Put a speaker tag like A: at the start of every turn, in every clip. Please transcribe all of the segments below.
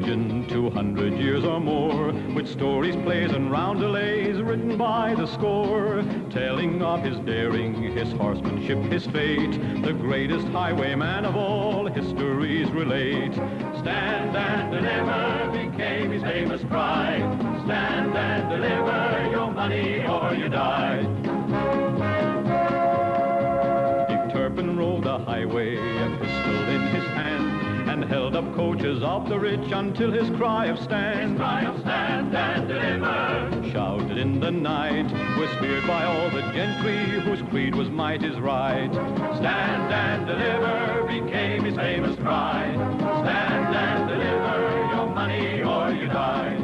A: legend 200 years or more, with stories, plays, and roundelays written by the score, telling of his daring, his horsemanship, his fate, the greatest highwayman of all histories relate. Stand and deliver became his famous cry. Stand and deliver your money or you die. Dick Turpin rode the highway, a pistol in his hand, and held up coaches of the rich until his cry of stand. His cry of stand and deliver, shouted in the night, was feared by all the gentry whose creed was might is right. Stand and deliver became his famous cry. Stand and deliver your money or you die.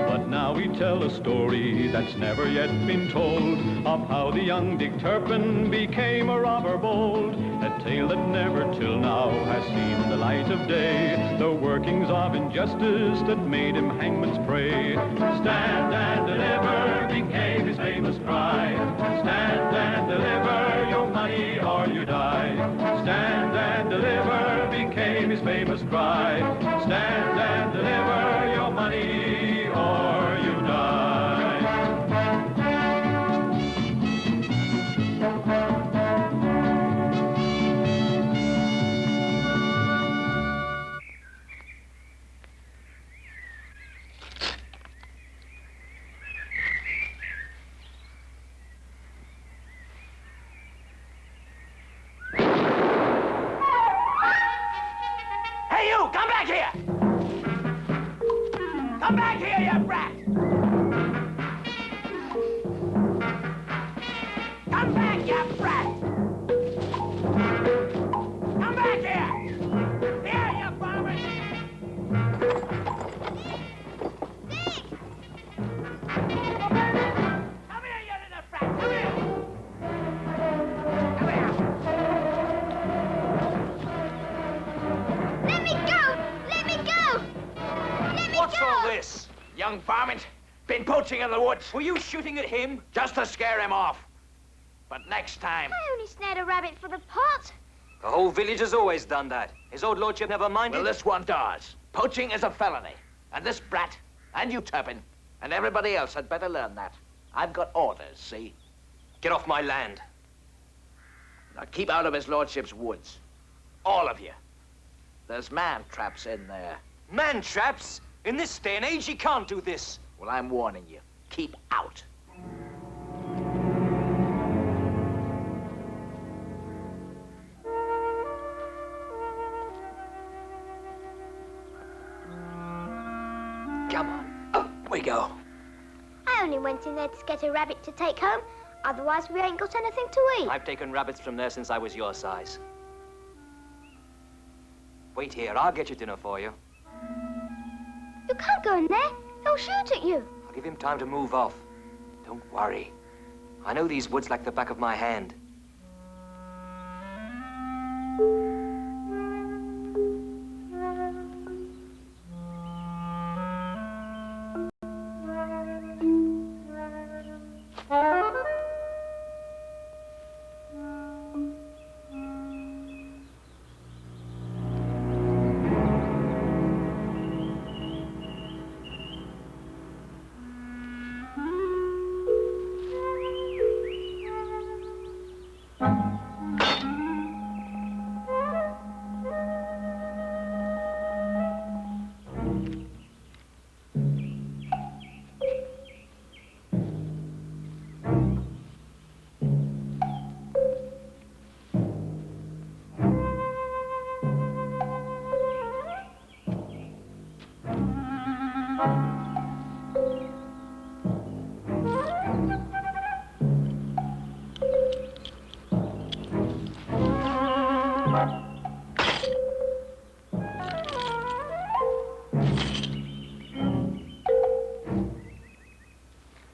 A: But now we tell a story that's never yet been told, of how the young Dick Turpin became a robber bold, a tale that never till now has seen the light of day, the workings of injustice that made him hangman's prey. Stand and deliver became his famous cry. Stand and deliver your money or you die. Stand and deliver became his famous cry. Stand and deliver your money or you die.
B: Come back here, you brat! Come back, you brat! Come back here! Here, you varmint! Dick! Come here, you little brat! Come here! Come here!
C: Let me go! Let me go! Let me
B: What's
C: go!
B: all this? Young varmint, been poaching in the woods.
D: Were you shooting at him?
B: Just to scare him off. But next time...
C: I only snared a rabbit for the pot.
D: The whole village has always done that. His old lordship never minded.
B: Well, this one does. Poaching is a felony. And this brat, and you, Turpin, and everybody else had better learn that. I've got orders, see?
D: Get off my land.
B: Now keep out of his lordship's woods. All of you. There's man traps in there.
D: Man traps? In this day and age, you can't do this.
B: Well, I'm warning you. Keep out.
D: Come on, up we go.
C: I only went in there to get a rabbit to take home. Otherwise, we ain't got anything to eat.
D: I've taken rabbits from there since I was your size. Wait here, I'll get your dinner for you.
C: You can't go in there. He'll shoot at you.
D: I'll give him time to move off. Don't worry. I know these woods like the back of my hand.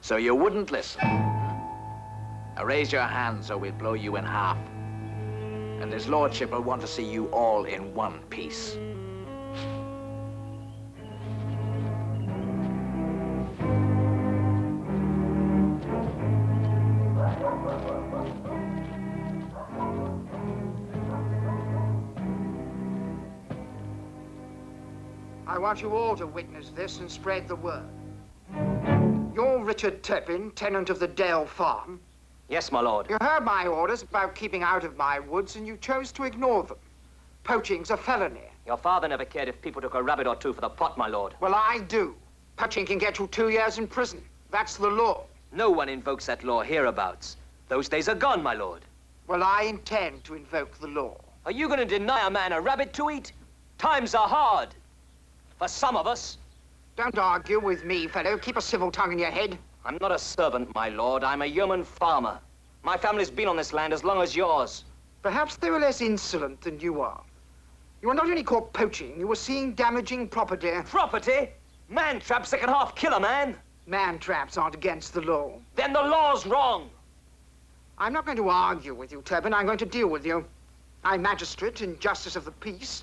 B: So you wouldn't listen. Now raise your hands or we'll blow you in half. And his lordship will want to see you all in one piece.
E: I want you all to witness this and spread the word. You're Richard Turpin, tenant of the Dale Farm.
D: Yes, my lord.
E: You heard my orders about keeping out of my woods, and you chose to ignore them. Poaching's a felony.
D: Your father never cared if people took a rabbit or two for the pot, my lord.
E: Well, I do. Poaching can get you 2 years in prison. That's the law.
D: No one invokes that law hereabouts. Those days are gone, my lord.
E: Well, I intend to invoke the law.
D: Are you going to deny a man a rabbit to eat? Times are hard. For some of us.
E: Don't argue with me, fellow. Keep a civil tongue in your head.
D: I'm not a servant, my lord. I'm a yeoman farmer. My family's been on this land as long as yours.
E: Perhaps they were less insolent than you are. You were not only caught poaching, you were seen damaging property.
D: Property? Man traps that can half kill a man.
E: Man traps aren't against the law.
D: Then the law's wrong.
E: I'm not going to argue with you, Turpin. I'm going to deal with you. I'm magistrate and justice of the peace,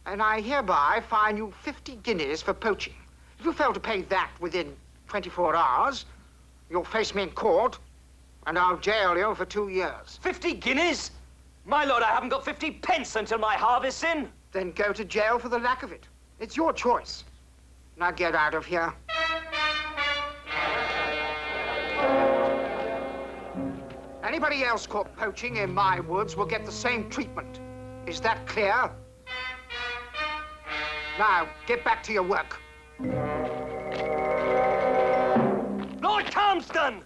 E: and I hereby fine you 50 guineas for poaching. If you fail to pay that within 24 hours, you'll face me in court, and I'll jail you for 2 years.
D: 50 guineas? My lord, I haven't got 50 pence until my harvest's in.
E: Then go to jail for the lack of it. It's your choice. Now get out of here. Anybody else caught poaching in my woods will get the same treatment. Is that clear? Now, get back to your work.
D: Lord Calmsden!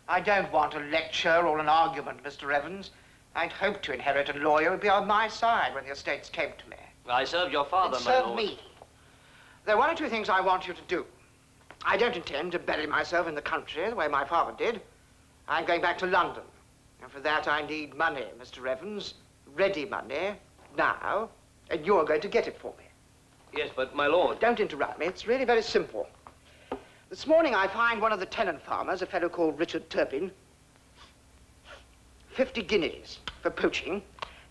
E: I don't want a lecture or an argument, Mr. Evans. I'd hoped to inherit a lawyer who'd be on my side when the estates came to me.
F: I served your father, my
E: Serve
F: lord.
E: me. There are 1 or 2 things I want you to do. I don't intend to bury myself in the country the way my father did. I'm going back to London. And for that I need money, Mr. Evans. Ready money, now. And you're going to get it for me.
F: Yes, but my lord...
E: Don't interrupt me. It's really very simple. This morning I fined one of the tenant farmers, a fellow called Richard Turpin, 50 guineas for poaching,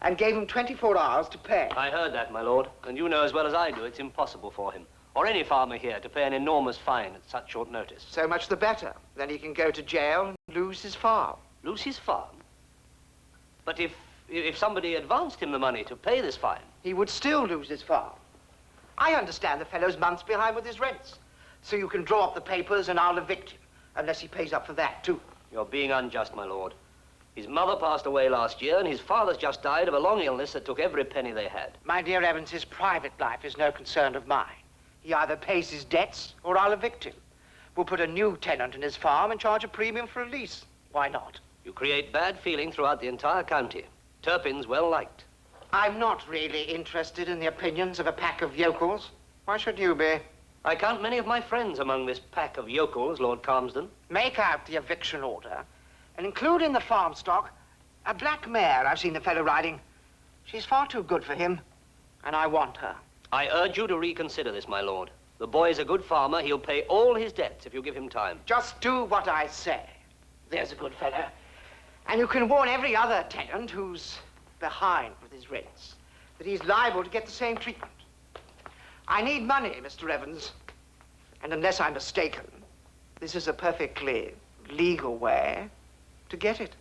E: and gave him 24 hours to pay.
F: I heard that, my lord. And you know as well as I do it's impossible for him, or any farmer here, to pay an enormous fine at such short notice.
E: So much the better. Then he can go to jail and lose his farm.
F: Lose his farm? But if somebody advanced him the money to pay this fine...
E: He would still lose his farm. I understand the fellow's months behind with his rents. So you can draw up the papers and I'll evict him, unless he pays up for that, too.
F: You're being unjust, my lord. His mother passed away last year, and his father's just died of a long illness that took every penny they had.
E: My dear Evans, his private life is no concern of mine. He either pays his debts or I'll evict him. We'll put a new tenant in his farm and charge a premium for a lease. Why not?
F: You create bad feeling throughout the entire county. Turpin's well liked.
E: I'm not really interested in the opinions of a pack of yokels. Why should you be?
F: I count many of my friends among this pack of yokels, Lord Calmsden.
E: Make out the eviction order and include in the farm stock a black mare I've seen the fellow riding. She's far too good for him, and I want her.
F: I urge you to reconsider this, my lord. The boy's a good farmer. He'll pay all his debts if you give him time.
E: Just do what I say. There's a good fellow. And you can warn every other tenant who's behind with his rents that he's liable to get the same treatment. I need money, Mr. Evans. And unless I'm mistaken, this is a perfectly legal way to get it.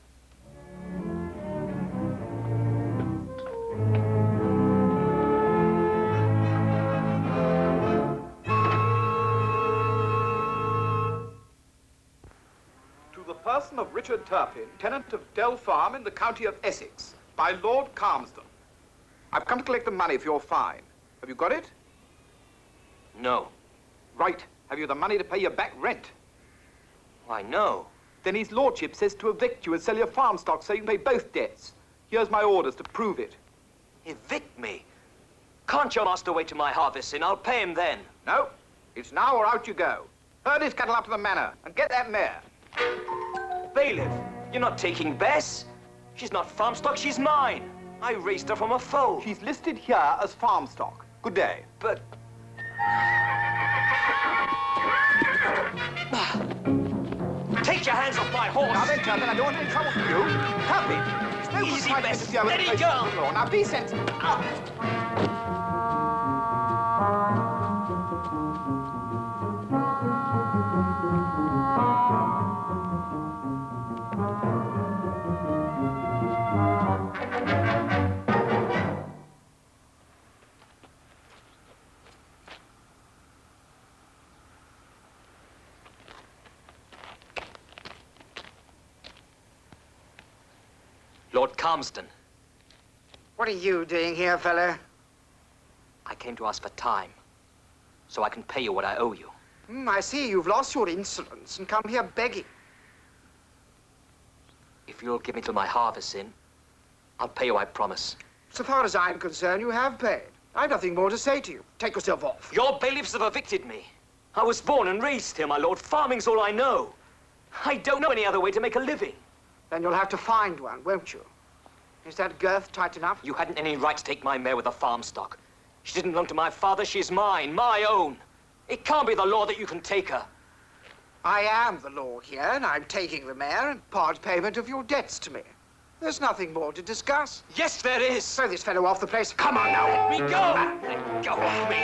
G: To the person of Richard Turpin, tenant of Dell Farm in the county of Essex, by Lord Calmsden. I've come to collect the money for your fine. Have you got it?
D: No.
G: Right. Have you the money to pay your back rent?
D: Why, no.
G: Then his lordship says to evict you and sell your farm stock so you can pay both debts. Here's my orders to prove it.
D: Evict me? Can't your master wait till my harvest's in? I'll pay him then.
G: No. It's now or out you go. Herd his cattle up to the manor and get that mare.
D: Bailiff, you're not taking Bess. She's not farm stock, she's mine. I raised her from a foal.
G: She's listed here as farm stock. Good day.
D: But... Take your hands off my horse.
G: Now then, Turpin, I don't want any trouble from you. Turpin, it's no good
D: Easy,
G: trying to
D: Bess.
G: interfere with
D: Let
G: the
D: it
G: place
D: go.
G: of the law. Now be sensible.
D: Lord Calmsden.
E: What are you doing here, fellow?
D: I came to ask for time, so I can pay you what I owe you.
E: I see you've lost your insolence and come here begging.
D: If you'll give me till my harvest's in, I'll pay you, I promise.
E: So far as I'm concerned, you have paid. I've nothing more to say to you. Take yourself off.
D: Your bailiffs have evicted me. I was born and raised here, my lord. Farming's all I know. I don't know any other way to make a living.
E: Then you'll have to find one, won't you? Is that girth tight enough?
D: You hadn't any right to take my mare with the farm stock. She didn't belong to my father. She's mine, my own. It can't be the law that you can take her.
E: I am the law here, and I'm taking the mare and part payment of your debts to me. There's nothing more to discuss.
D: Yes, there is.
E: Throw this fellow off the place. Come on now.
D: Let me go. Let go of me.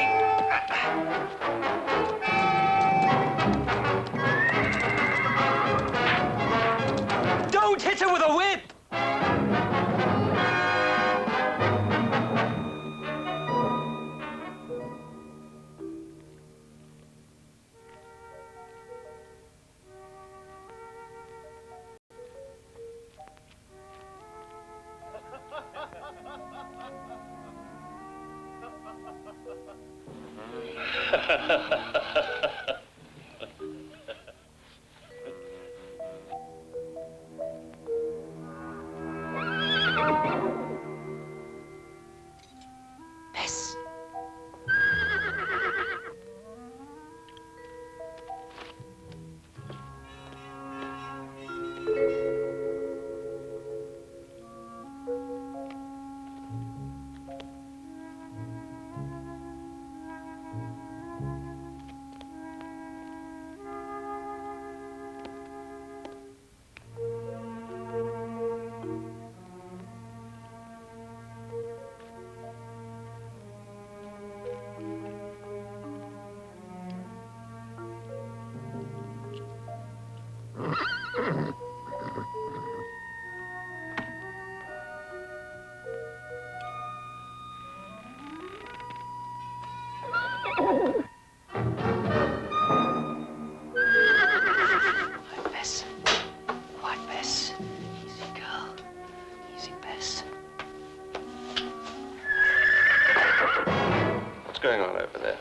D: Don't hit her with a whip. Bess. Bess. Quiet, Bess. Easy, girl. Easy, Bess.
H: What's going on over there?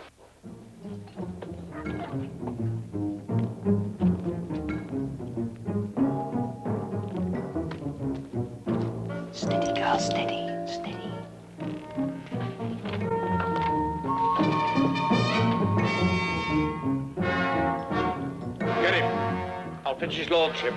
D: Steady, girl, steady, steady.
H: Get him. I'll pitch his lordship.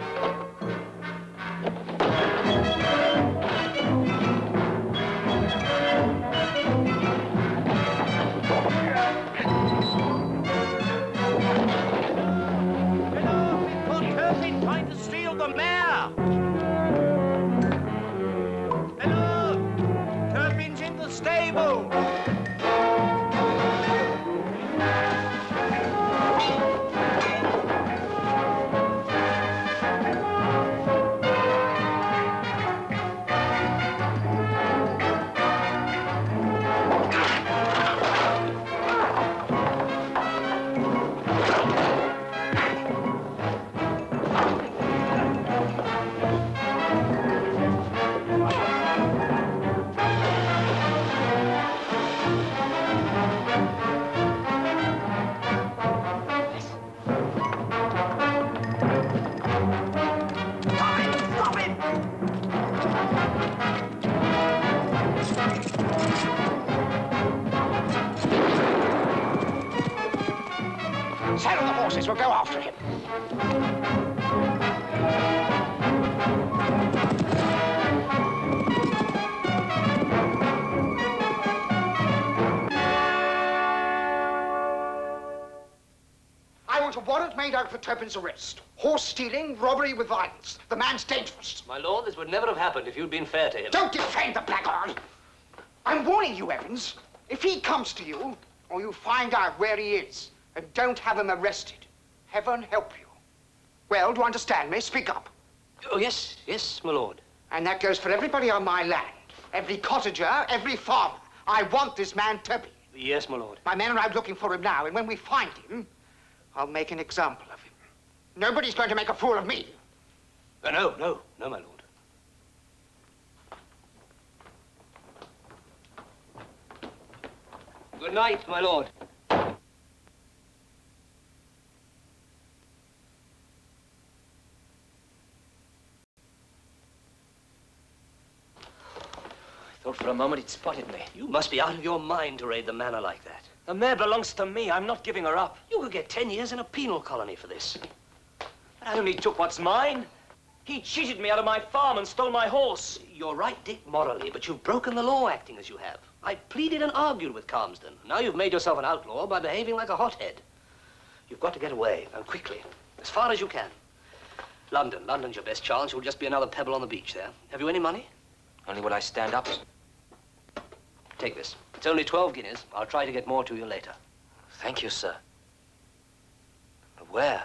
I: Lord Turpin trying to steal the mare! Hello! Turpin's in the stable!
E: Saddle the horses. We'll go after him. I want a warrant made out for Turpin's arrest. Horse stealing, robbery with violence. The man's dangerous.
F: My lord, this would never have happened if you'd been fair to him.
E: Don't defend the blackguard. I'm warning you, Evans. If he comes to you, or you find out where he is, and don't have him arrested, heaven help you. Well, do you understand me? Speak up.
F: Oh, yes, yes, my lord.
E: And that goes for everybody on my land. Every cottager, every farmer. I want this man Turpin.
F: Yes, my lord.
E: My men are out looking for him now, and when we find him, I'll make an example of him. Nobody's going to make a fool of me.
F: No, my lord. night, my lord.
D: I thought for a moment he'd spotted me.
F: You must be out of your mind to raid the manor like that.
D: The mare belongs to me. I'm not giving her up.
F: You could get 10 years in a penal colony for this.
D: But I only took what's mine. He cheated me out of my farm and stole my horse.
F: You're right, Dick, morally, but you've broken the law acting as you have. I pleaded and argued with Calmsden. Now you've made yourself an outlaw by behaving like a hothead. You've got to get away, and quickly, as far as you can. London. London's your best chance. You'll just be another pebble on the beach there. Have you any money?
D: Only what I stand up.
F: Take this. It's only 12 guineas. I'll try to get more to you later.
D: Thank you, sir. But where?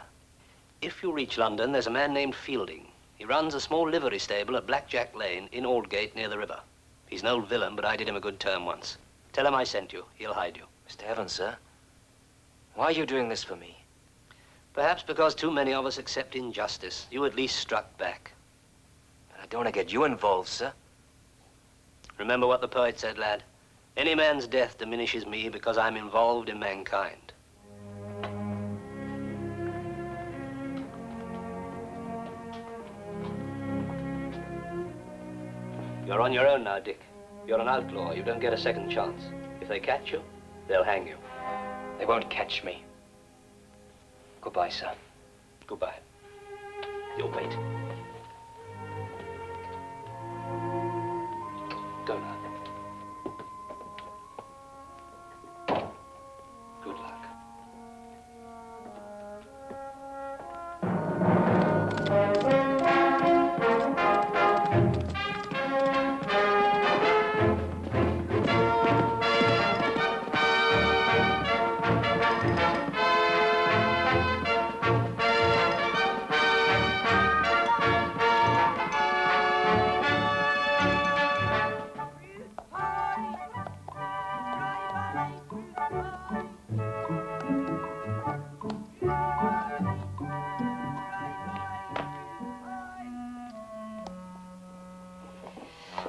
F: If you reach London, there's a man named Fielding. He runs a small livery stable at Blackjack Lane in Aldgate near the river. He's an old villain, but I did him a good turn once. Tell him I sent you. He'll hide you.
D: Mr. Evans, sir. Why are you doing this for me?
F: Perhaps because too many of us accept injustice. You at least struck back.
D: But I don't want to get you involved, sir.
F: Remember what the poet said, lad. Any man's death diminishes me because I'm involved in mankind. You're on your own now, Dick. You're an outlaw. You don't get a second chance. If they catch you, they'll hang you.
D: They won't catch me. Goodbye, sir.
F: Goodbye. You'll wait. Go now. Good luck.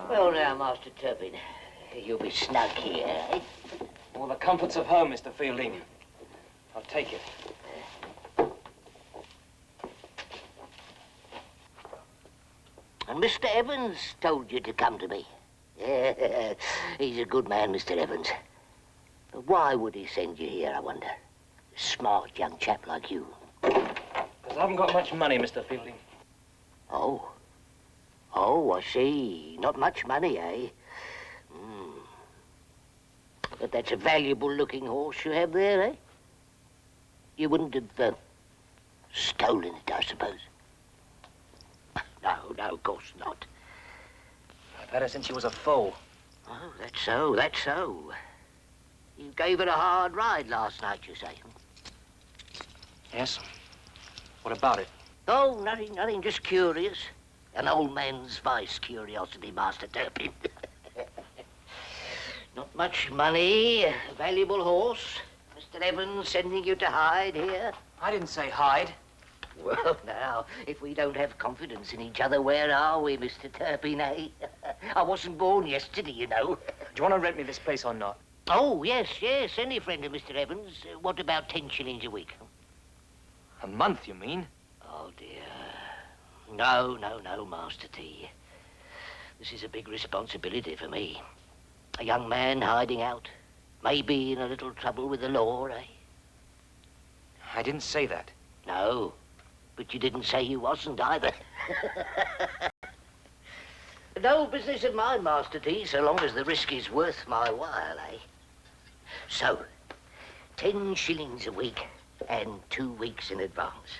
J: Well, now, Master Turpin, you'll be snug here, eh?
D: All the comforts of home, Mr. Fielding. I'll take it.
J: And Mr. Evans told you to come to me. He's a good man, Mr. Evans. But why would he send you here, I wonder? A smart young chap like you.
D: Because I haven't got much money, Mr. Fielding.
J: Oh. Oh, I see. Not much money, eh? But that's a valuable-looking horse you have there, eh? You wouldn't have stolen it, I suppose. No, of course not.
D: I've had her since she was a foal.
J: Oh, that's so, that's so. You gave it a hard ride last night, you say?
D: Yes? What about it?
J: Oh, nothing, just curious. An old man's vice, curiosity, Master Turpin. Not much money, a valuable horse. Mr. Evans sending you to hide here.
D: I didn't say hide.
J: Well, now, if we don't have confidence in each other, where are we, Mr. Turpin, eh? I wasn't born yesterday, you know.
D: Do you want to rent me this place or not?
J: Oh, yes, any friend of Mr. Evans. What about 10 shillings a week?
D: A month, you mean?
J: Oh, dear. No, Master T. This is a big responsibility for me. A young man hiding out. Maybe in a little trouble with the law, eh?
D: I didn't say that.
J: No, but you didn't say you wasn't either. No business of mine, Master T, so long as the risk is worth my while, eh? So, 10 shillings a week and 2 weeks in advance.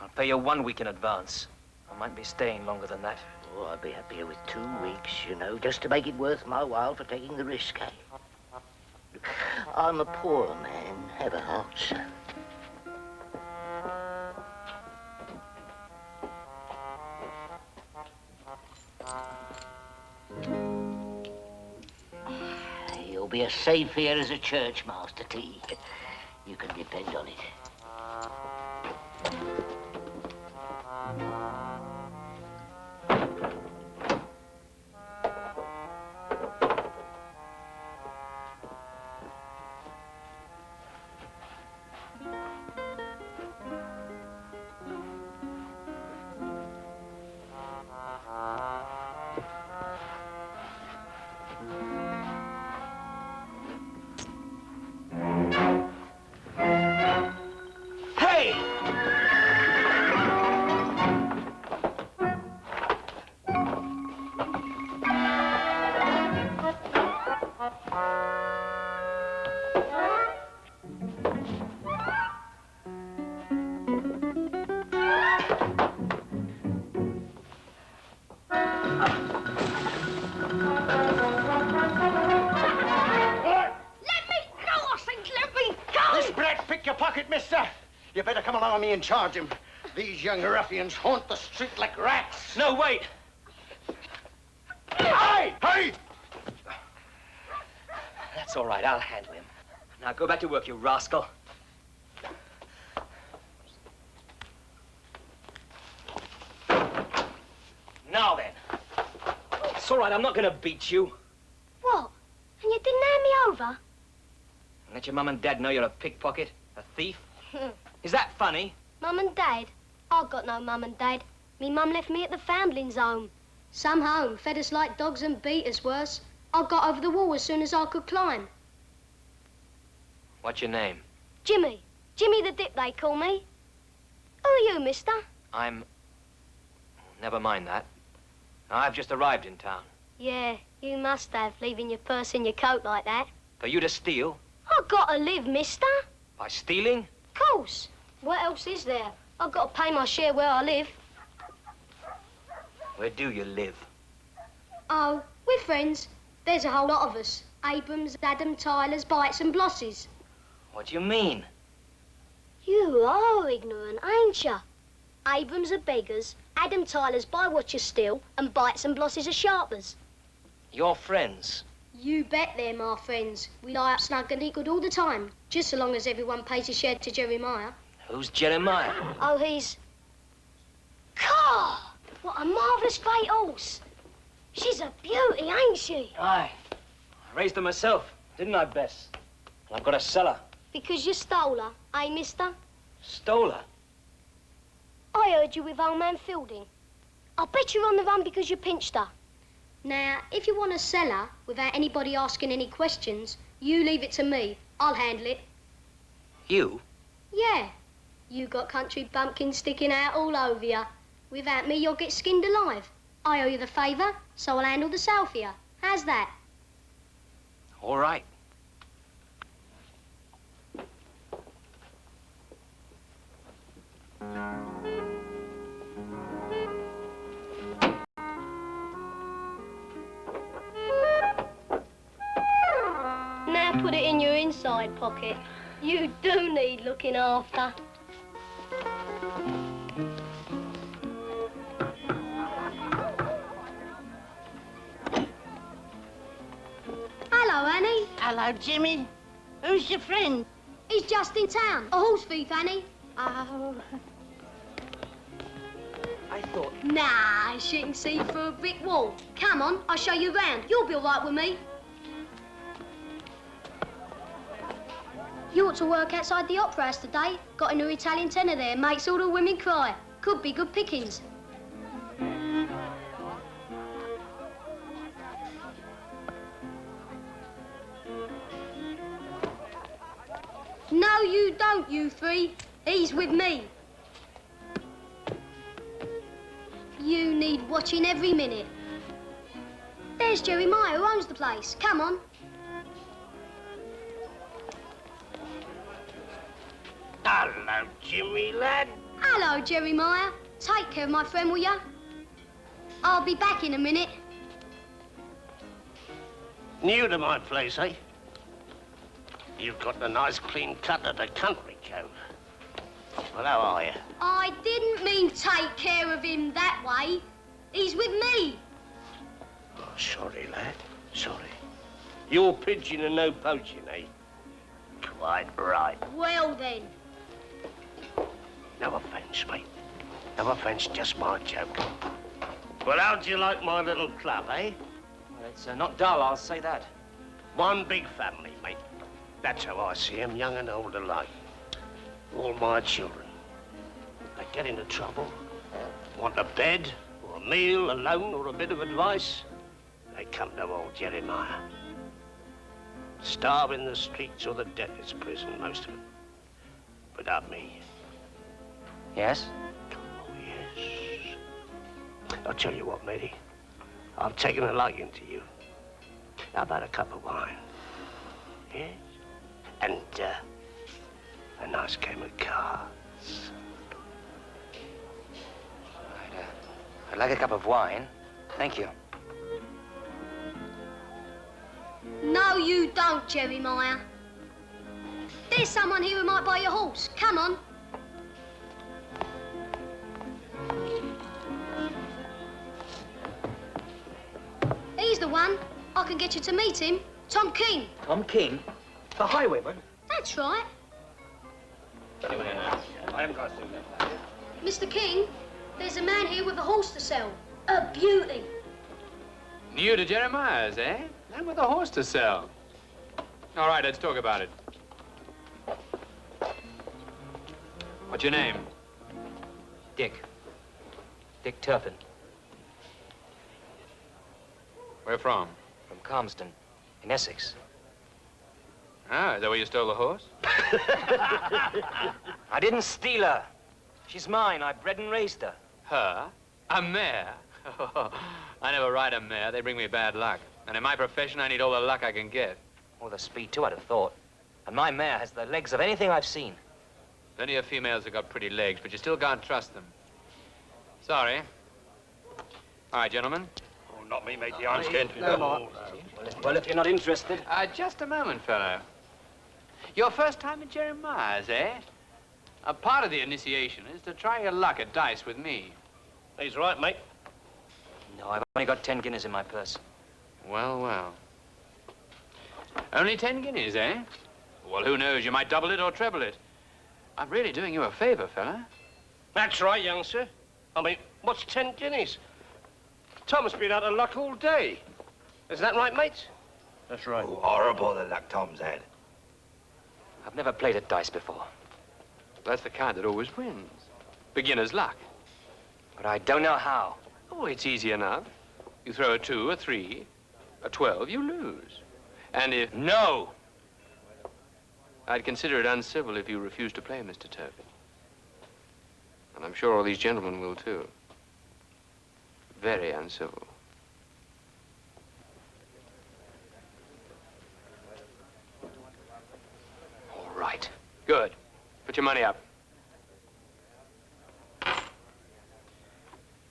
D: I'll pay you 1 week in advance. I might be staying longer than that.
J: Oh, I'd be happier with 2 weeks, you know, just to make it worth my while for taking the risk, eh? I'm a poor man, have a heart, sir. You'll be as safe here as a church, Master T. You can depend on it.
I: This brat pick your pocket, mister. You better come along with me and charge him. These young ruffians haunt the street like rats.
D: No, wait.
I: Hey! Hey!
D: That's all right, I'll handle him. Now go back to work, you rascal. Now then. It's all right, I'm not gonna beat you.
C: What? And you didn't hand me over?
D: Let your mum and dad know you're a pickpocket, a thief. Is that funny?
C: Mum and Dad? I've got no mum and dad. Me mum left me at the foundlings' home. Some home fed us like dogs and beat us worse. I got over the wall as soon as I could climb.
D: What's your name?
C: Jimmy. Jimmy the Dip, they call me. Who are you, mister?
D: I'm... Never mind that. I've just arrived in town.
C: Yeah, you must have, leaving your purse in your coat like that.
D: For you to steal?
C: I've got to live, mister.
D: By stealing?
C: Of course. What else is there? I've got to pay my share where I live.
D: Where do you live?
C: Oh, we're friends. There's a whole lot of us. Abrams, Adam, Tylers, Bites and Blosses.
D: What do you mean?
C: You are ignorant, ain't you? Abrams are beggars, Adam Tylers buy what you steal, and Bites and Blosses are sharpers.
D: You're friends.
C: You bet they're my friends. We lie up snug and eat good all the time, just so long as everyone pays a share to Jeremiah.
D: Who's Jeremiah?
C: Oh, he's... God! What a marvellous great horse. She's a beauty, ain't she?
D: Aye. I raised her myself, didn't I, Bess? And I've got to sell her.
C: Because you stole her, eh, mister?
D: Stole her?
C: I heard you with old man Fielding. I'll bet you're on the run because you pinched her. Now, if you want to sell her without anybody asking any questions, you leave it to me. I'll handle it.
D: You?
C: Yeah. You got country bumpkins sticking out all over you. Without me, you'll get skinned alive. I owe you the favour, so I'll handle the sale for you. How's that?
D: All right.
C: Now put it in your inside pocket. You do need looking after. Hello, Annie.
E: Hello, Jimmy. Who's your friend?
C: He's just in town. A horse thief, Annie.
E: Oh.
D: I thought...
C: Nah, she can see through a brick wall. Come on, I'll show you round. You'll be all right with me. You ought to work outside the opera house today. Got a new Italian tenor there, makes all the women cry. Could be good pickings. No, you don't, you three. He's with me. You need watching every minute. There's Jeremiah, who owns the place. Come on.
I: Hello, Jimmy, lad.
C: Hello, Jeremiah. Take care of my friend, will ya? I'll be back in a minute.
I: New to my place, eh? You've got a nice clean cut of the country, Cove. Well, how are you?
C: I didn't mean take care of him that way. He's with me.
I: Oh, sorry, lad. Sorry. You're pigeon and no poaching, eh? Quite right.
C: Well, then.
I: No offence, mate. No offence, just my joke. Well, how'd you like my little club, eh?
D: Well, it's not dull, I'll say that.
I: One big family, mate. That's how I see 'em, young and old alike. All my children. They get into trouble, want a bed, or a meal, a loan, or a bit of advice, they come to old Jeremiah. Starve in the streets or the debtor's prison, most of them. But not me.
D: Yes?
I: Oh, yes. I'll tell you what, matey. I've taken a liking to you. How about a cup of wine? Yes? And, a nice game of cards.
D: I'd like a cup of wine. Thank you.
C: No, you don't, Jeremiah. There's someone here who might buy your horse. Come on. He's the one. I can get you to meet him. Tom King.
D: Tom King? The highwayman?
C: That's right.
I: I haven't got to.
C: Mr. King, there's a man here with a horse to sell. A beauty.
K: New to Jeremiah's, eh? And with a horse to sell. All right, let's talk about it. What's your name?
D: Dick. Dick Turpin.
K: Where from?
D: From Calmsden, in Essex.
K: Ah, is that where you stole the horse?
D: I didn't steal her. She's mine. I bred and raised her.
K: Her? A mare? I never ride a mare. They bring me bad luck. And in my profession, I need all the luck I can get.
D: Or the speed, too, I'd have thought. And my mare has the legs of anything I've seen.
K: Plenty of females have got pretty legs, but you still can't trust them. Sorry. All right, gentlemen.
H: Oh, not me, mate. The arm's skin.
D: Well, if you're not interested.
K: Just a moment, fellow. Your first time at Jeremiah's, eh? A part of the initiation is to try your luck at dice with me.
I: He's right, mate.
D: No, I've only got 10 guineas in my purse.
K: Well, well. Only 10 guineas, eh? Well, who knows? You might double it or treble it. I'm really doing you a favor, fella.
I: That's right, young sir. I mean, what's 10 guineas? Tom's been out of luck all day. Is that right, mate?
H: That's right.
L: Oh, horrible the luck Tom's had.
D: I've never played at dice before.
K: That's the kind that always wins. Beginner's luck.
D: But I don't know how.
K: Oh, it's easy enough. You throw a 2, a 3, a 12, you lose. And if...
D: No!
K: I'd consider it uncivil if you refuse to play, Mr. Turpin. And I'm sure all these gentlemen will, too. Very uncivil.
D: All right.
K: Good. Put your money up.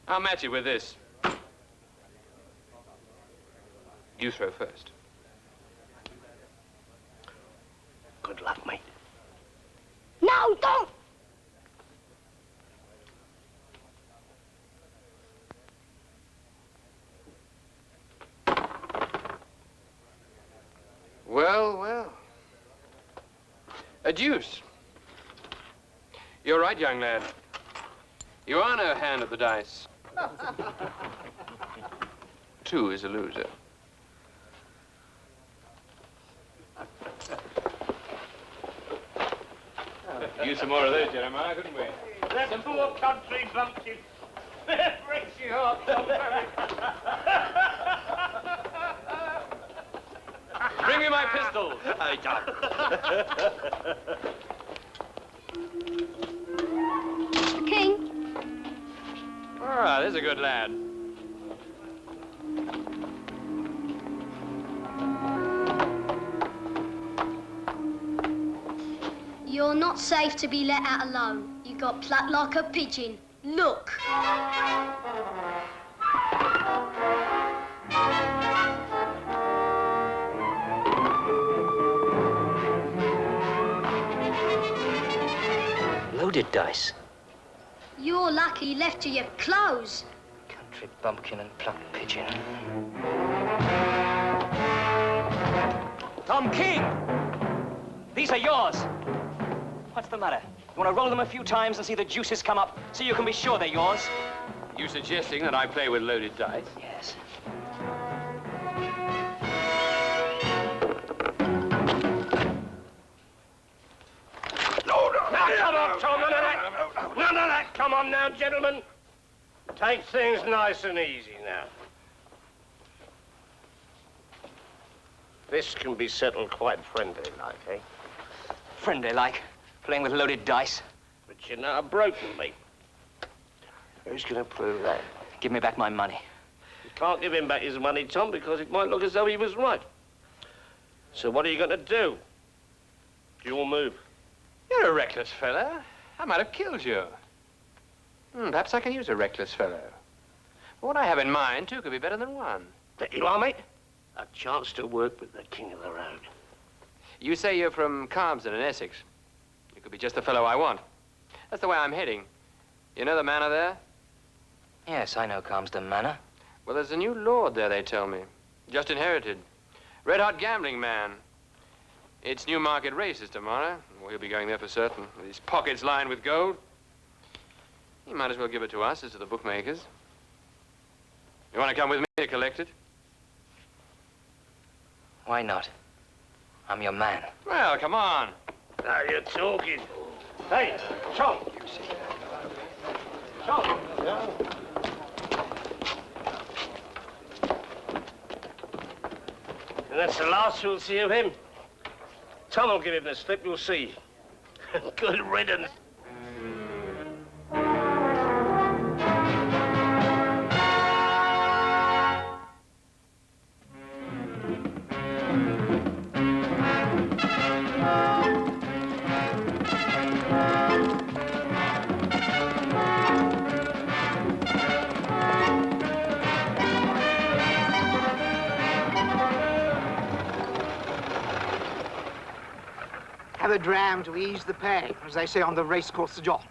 K: I'll match it with this. You throw first.
I: Good luck, mate.
C: No, don't!
K: Well, well. A deuce. You're right, young lad. You are no hand at the dice. 2 is a loser. Use some more of those, Jeremiah, couldn't we?
I: That poor country bumpkin. Breaks your heart, Tom.
K: Bring me my pistols.
L: I don't.
C: Mr. King.
K: Ah, there's a good lad.
C: You're not safe to be let out alone. You got plucked like a pigeon. Look.
D: Loaded dice.
C: You're lucky he left you your clothes.
D: Country bumpkin and plucked pigeon. Tom King! These are yours. What's the matter? You want to roll them a few times and see the juices come up so you can be sure they're yours?
K: You suggesting that I play with loaded dice?
D: Yes.
I: Come on, Tom, none of that. None of that. Come on now, gentlemen. Take things nice and easy now. This can be settled quite friendly-like, eh?
D: Friendly-like. Playing with loaded dice.
I: But you're now broken, mate. Who's going to prove that?
D: Give me back my money.
I: You can't give him back his money, Tom, because it might look as though he was right. So what are you going to do? You'll move.
K: You're a reckless fellow. I might have killed you. Perhaps I can use a reckless fellow. What I have in mind, two could be better than one.
I: That you are, mate? A chance to work with the king of the road.
K: You say you're from Calmsden in Essex. You could be just the fellow I want. That's the way I'm heading. You know the manor there?
D: Yes, I know Calmsden Manor.
K: Well, there's a new lord there, they tell me. Just inherited. Red-hot gambling man. It's Newmarket races tomorrow. Well, he'll be going there for certain, with his pockets lined with gold. He might as well give it to us as to the bookmakers. You want to come with me to collect it?
D: Why not? I'm your man.
K: Well, come on.
I: Now you're talking. Hey, Tom. Tom. And that's the last you'll see of him. Tom will give him the slip, you'll see. Good riddance.
E: Have a dram to ease the pain, as they say on the racecourse, Sir John.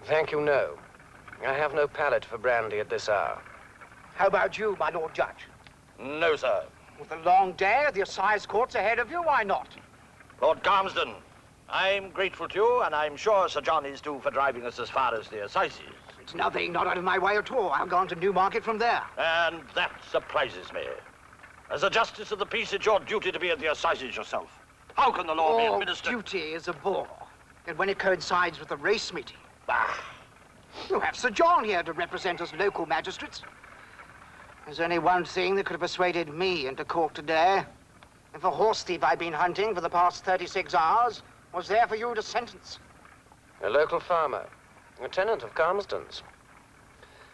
M: Thank you, no. I have no palate for brandy at this hour.
E: How about you, my Lord Judge?
L: No, sir.
E: With a long day at the assize courts ahead of you, why not?
L: Lord Calmsden, I'm grateful to you, and I'm sure Sir John is due for driving us as far as the assizes.
E: It's nothing, not out of my way at all. I've gone to Newmarket from there.
L: And that surprises me. As a justice of the peace, it's your duty to be at the assizes yourself. How can the law be administered?
E: Duty is a bore. And when it coincides with the race meeting.
L: Bah.
E: You have Sir John here to represent us local magistrates. There's only one thing that could have persuaded me into court today. If a horse thief I've been hunting for the past 36 hours was there for you to sentence.
M: A local farmer, a tenant of Calmsden's.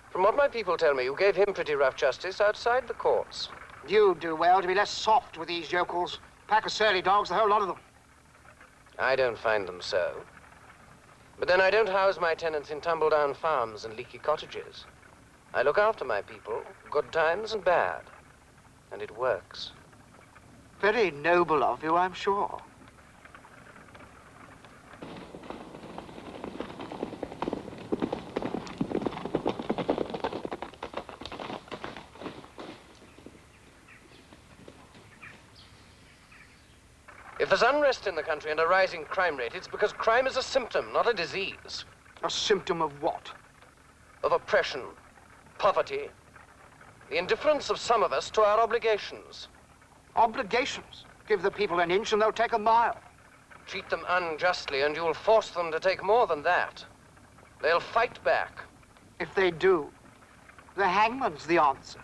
M: From what my people tell me, you gave him pretty rough justice outside the courts.
E: You'd do well to be less soft with these yokels. Pack of surly dogs, the whole lot of them.
M: I don't find them so. But then I don't house my tenants in tumble-down farms and leaky cottages. I look after my people, good times and bad. And it works.
E: Very noble of you, I'm sure.
M: If there's unrest in the country and a rising crime rate, it's because crime is a symptom, not a disease.
E: A symptom of what?
M: Of oppression, poverty, the indifference of some of us to our obligations.
E: Obligations? Give the people an inch and they'll take a mile.
M: Treat them unjustly and you'll force them to take more than that. They'll fight back.
E: If they do, the hangman's the answer.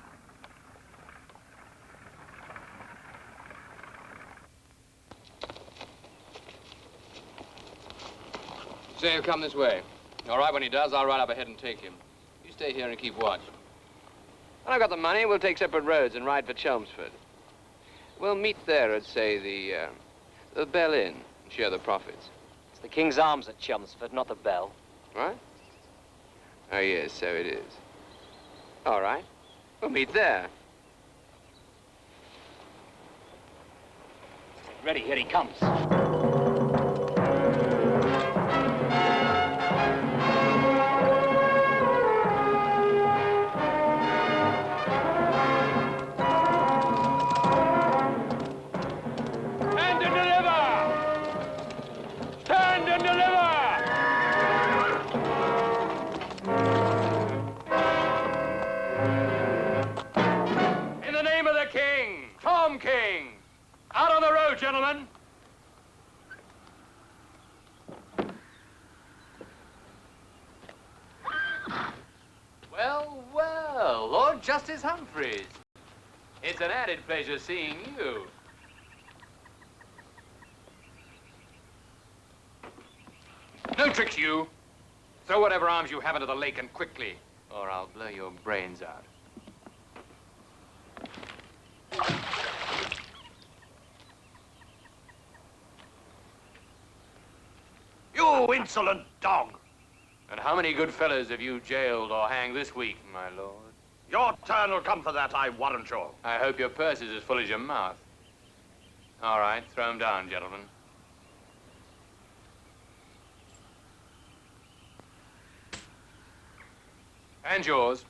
K: Say he'll come this way. All right, when he does, I'll ride up ahead and take him. You stay here and keep watch. When I've got the money, we'll take separate roads and ride for Chelmsford. We'll meet there at, say, the Bell Inn and share the profits.
D: It's the King's Arms at Chelmsford, not the Bell.
K: Right? Oh, yes, so it is. All right. We'll meet there.
D: Ready, here he comes.
K: Gentlemen. Well, well, Lord Justice Humphreys. It's an added pleasure seeing you. No tricks, you. Throw whatever arms you have into the lake and quickly, or I'll blow your brains out.
L: You insolent dog!
K: And how many good fellows have you jailed or hanged this week, my lord?
L: Your turn will come for that, I warrant you.
K: I hope your purse is as full as your mouth. All right, throw him down, gentlemen. And yours.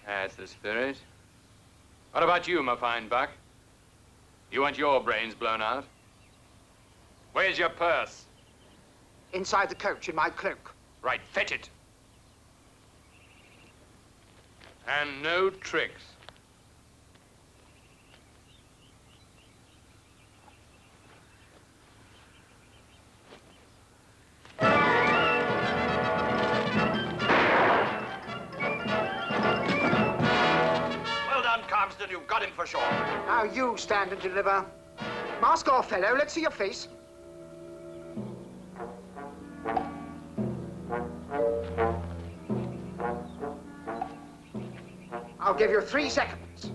K: That's the spirit. What about you, my fine buck? You want your brains blown out? Where's your purse?
E: Inside the coach, in my cloak.
K: Right, fetch it. And no tricks.
L: Calmsden, you've got him for sure.
E: Now you stand and deliver. Mask off, fellow. Let's see your face. I'll give you 3 seconds.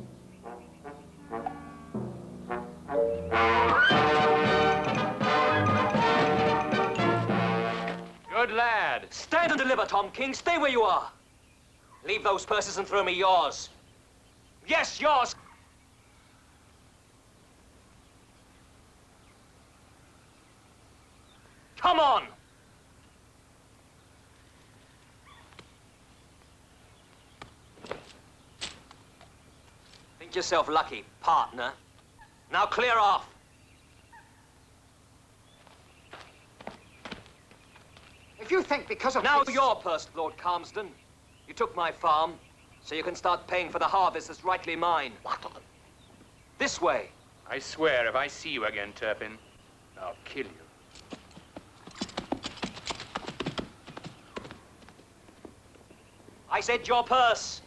K: Good lad.
D: Stand and deliver, Tom King. Stay where you are. Leave those purses and throw me yours. Yes, yours. Come on. Think yourself lucky, partner. Now clear off.
E: If you think because of
D: Now
E: this...
D: your purse, Lord Calmsden. You took my farm, so you can start paying for the harvest that's rightly mine. This way.
K: I swear, if I see you again, Turpin, I'll kill you.
D: I said your purse.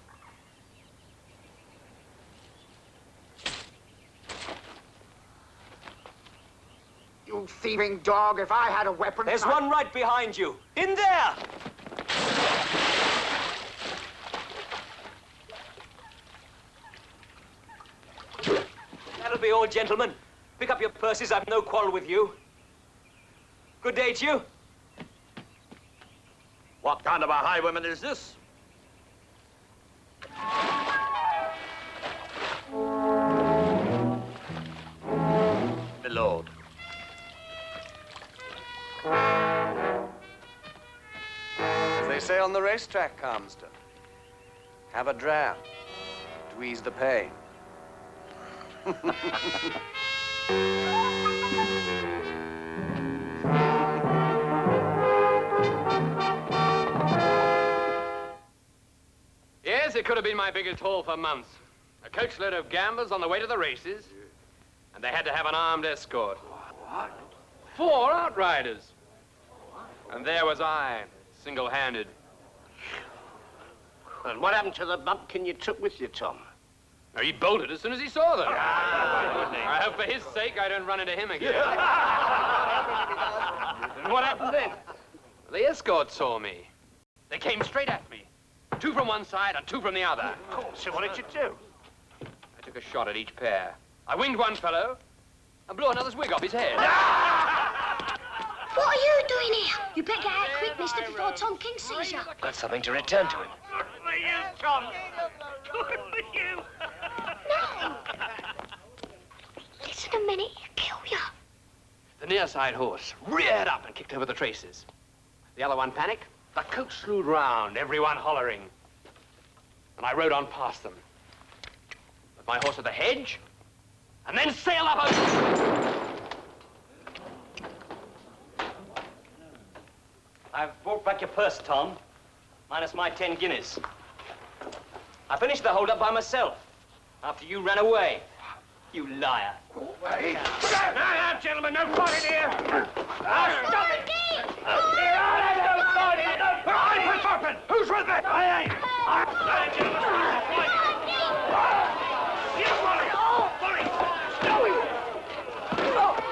E: You thieving dog, if I had a weapon...
D: There's one right behind you. In there! That'll be all, gentlemen. Pick up your purses. I've no quarrel with you. Good day to you.
L: What kind of a highwayman is this?
F: My lord.
M: As they say on the racetrack, Calmsden, have a dram to ease the pain.
K: Yes, it could have been my biggest haul for months. A coachload of gamblers on the way to the races, and they had to have an armed escort.
I: What?
K: 4 outriders. And there was I, single-handed.
I: And what happened to the bumpkin you took with you, Tom?
K: Now, he bolted as soon as he saw them. I hope for his sake I don't run into him again. And what happened then? The escort saw me. They came straight at me. 2 from one side and 2 from the other.
I: So what did you do?
K: I took a shot at each pair. I winged one fellow and blew another's wig off his head.
C: What are you doing here? You better get out quick, mister, before Tom King sees you.
F: Got something to return to him.
I: Good for you, Tom. Good for you.
C: No. Listen a minute, he'll kill you.
K: The near side horse reared up and kicked over the traces. The other one panicked. The coach slewed round, everyone hollering. And I rode on past them. With my horse at the hedge, and then sailed up over...
D: I've brought back your purse, Tom. Minus my 10 guineas. I finished the hold-up by myself. After you ran away. You liar.
I: Hey. Now, gentlemen, no fighting here. Stop it! No fighting! I'm Turpin. Who's with me? I ain't. Now, gentlemen, no fighting. You, Wally. Wally, stop it.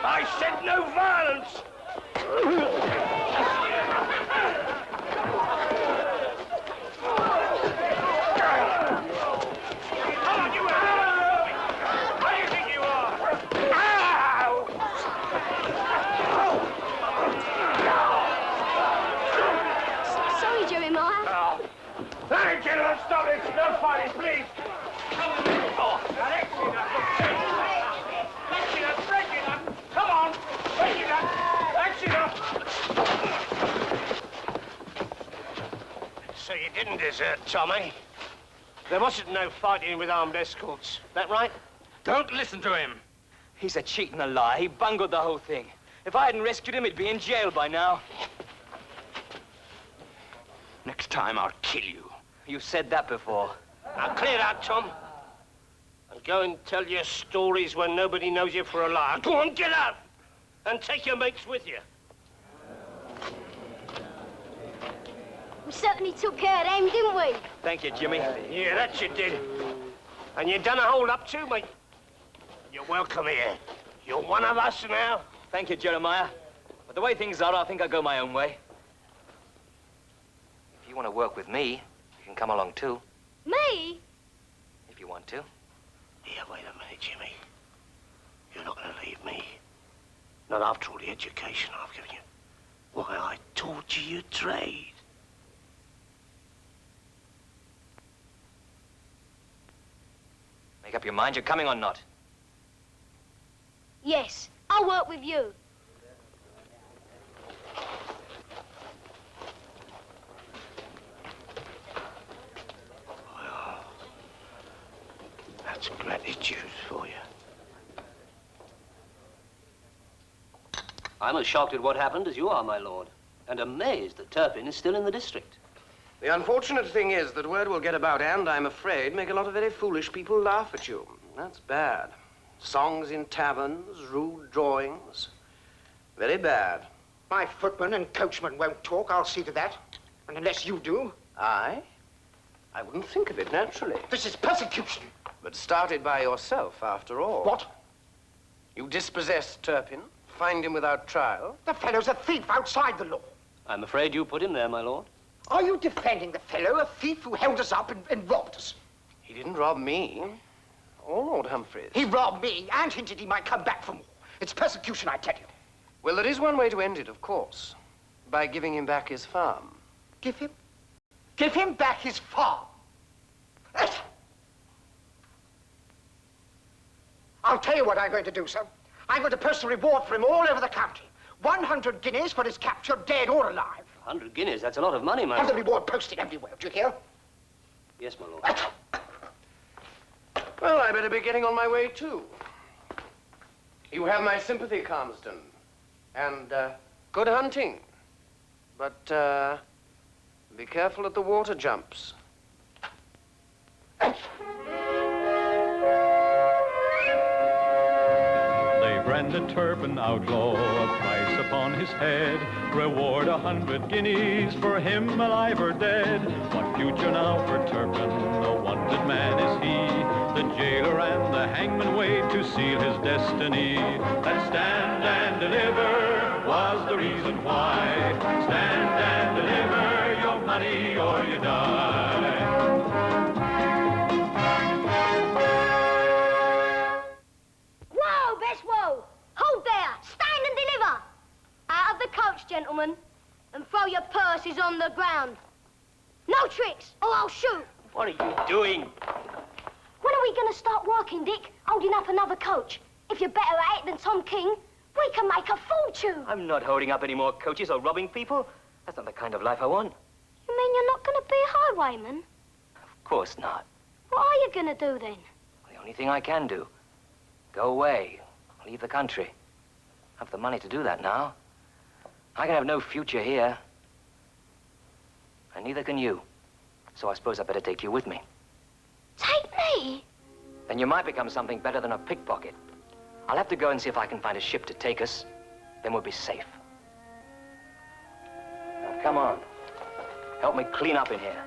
I: I said no violence. stop it! No fighting, please! Come on, oh, that's enough! That's enough! Break it up! Come on! Break it up! That's enough! So you didn't desert, Tommy? There wasn't no fighting with armed escorts. That right?
D: Don't listen to him. He's a cheat and a lie. He bungled the whole thing. If I hadn't rescued him, he'd be in jail by now.
I: Next time, I'll kill you.
D: You said that before.
I: Now, clear out, Tom. And go and tell your stories when nobody knows you for a liar. Go on, get out! And take your mates with you.
C: We certainly took care of them, didn't we?
D: Thank you, Jimmy.
I: Yeah, that you did. And you done a hold-up too, mate. You're welcome here. You're one of us now.
D: Thank you, Jeremiah. But the way things are, I think I'll go my own way. If you want to work with me, you can come along too.
C: Me?
D: If you want to.
I: Here, wait a minute, Jimmy. You're not going to leave me. Not after all the education I've given you. Why, I taught you your trade.
D: Make up your mind, you're coming or not?
C: Yes, I'll work with you.
I: Well, that's gratitude for you.
F: I'm as shocked at what happened as you are, my lord, and amazed that Turpin is still in the district.
M: The unfortunate thing is that word will get about and, I'm afraid, make a lot of very foolish people laugh at you. That's bad. Songs in taverns, rude drawings. Very bad.
E: My footman and coachman won't talk, I'll see to that. And unless you do...
M: I wouldn't think of it, naturally.
E: This is persecution.
M: But started by yourself, after all.
E: What?
M: You dispossessed Turpin, fined him without trial.
E: The fellow's a thief outside the law.
F: I'm afraid you put him there, my lord.
E: Are you defending the fellow, a thief who held us up and robbed us?
M: He didn't rob me, or Lord Humphreys.
E: He robbed me and hinted he might come back for more. It's persecution, I tell you.
M: Well, there is one way to end it, of course. By giving him back his farm.
E: Give him back his farm. I'll tell you what I'm going to do, sir. I'm going to post a reward for him all over the county. 100 guineas for his capture, dead or alive.
F: 100 guineas, that's a lot of money, my
E: Have the
F: lord.
E: reward posted everywhere, do you hear?
F: Yes, my lord.
M: Well, I better be getting on my way, too. You have my sympathy, Calmsden. And, good hunting. But, be careful at the water jumps.
A: They branded Turpin outlaw, a price upon his head. Reward 100 guineas for him, alive or dead. What future now for Turpin? A wanted man is he. The jailer and the hangman wait to seal his destiny. That stand and deliver was the reason why. Stand and deliver your money or you die.
C: Whoa, Bess, whoa! Hold there! Stand and deliver! Out of the coach, gentlemen, and throw your purses on the ground. No tricks, or I'll shoot.
D: What are you doing?
C: When are we going to start working, Dick? Holding up another coach. If you're better at it than Tom King, we can make a fortune.
D: I'm not holding up any more coaches or robbing people. That's not the kind of life I want.
C: You mean you're not going to be a highwayman?
D: Of course not.
C: What are you going to do then?
D: The only thing I can do. Go away. Leave the country. I have the money to do that now. I can have no future here. And neither can you. So I suppose I better take you with me.
C: Take me?
D: Then you might become something better than a pickpocket. I'll have to go and see if I can find a ship to take us. Then we'll be safe. Now, come on. Help me clean up in here.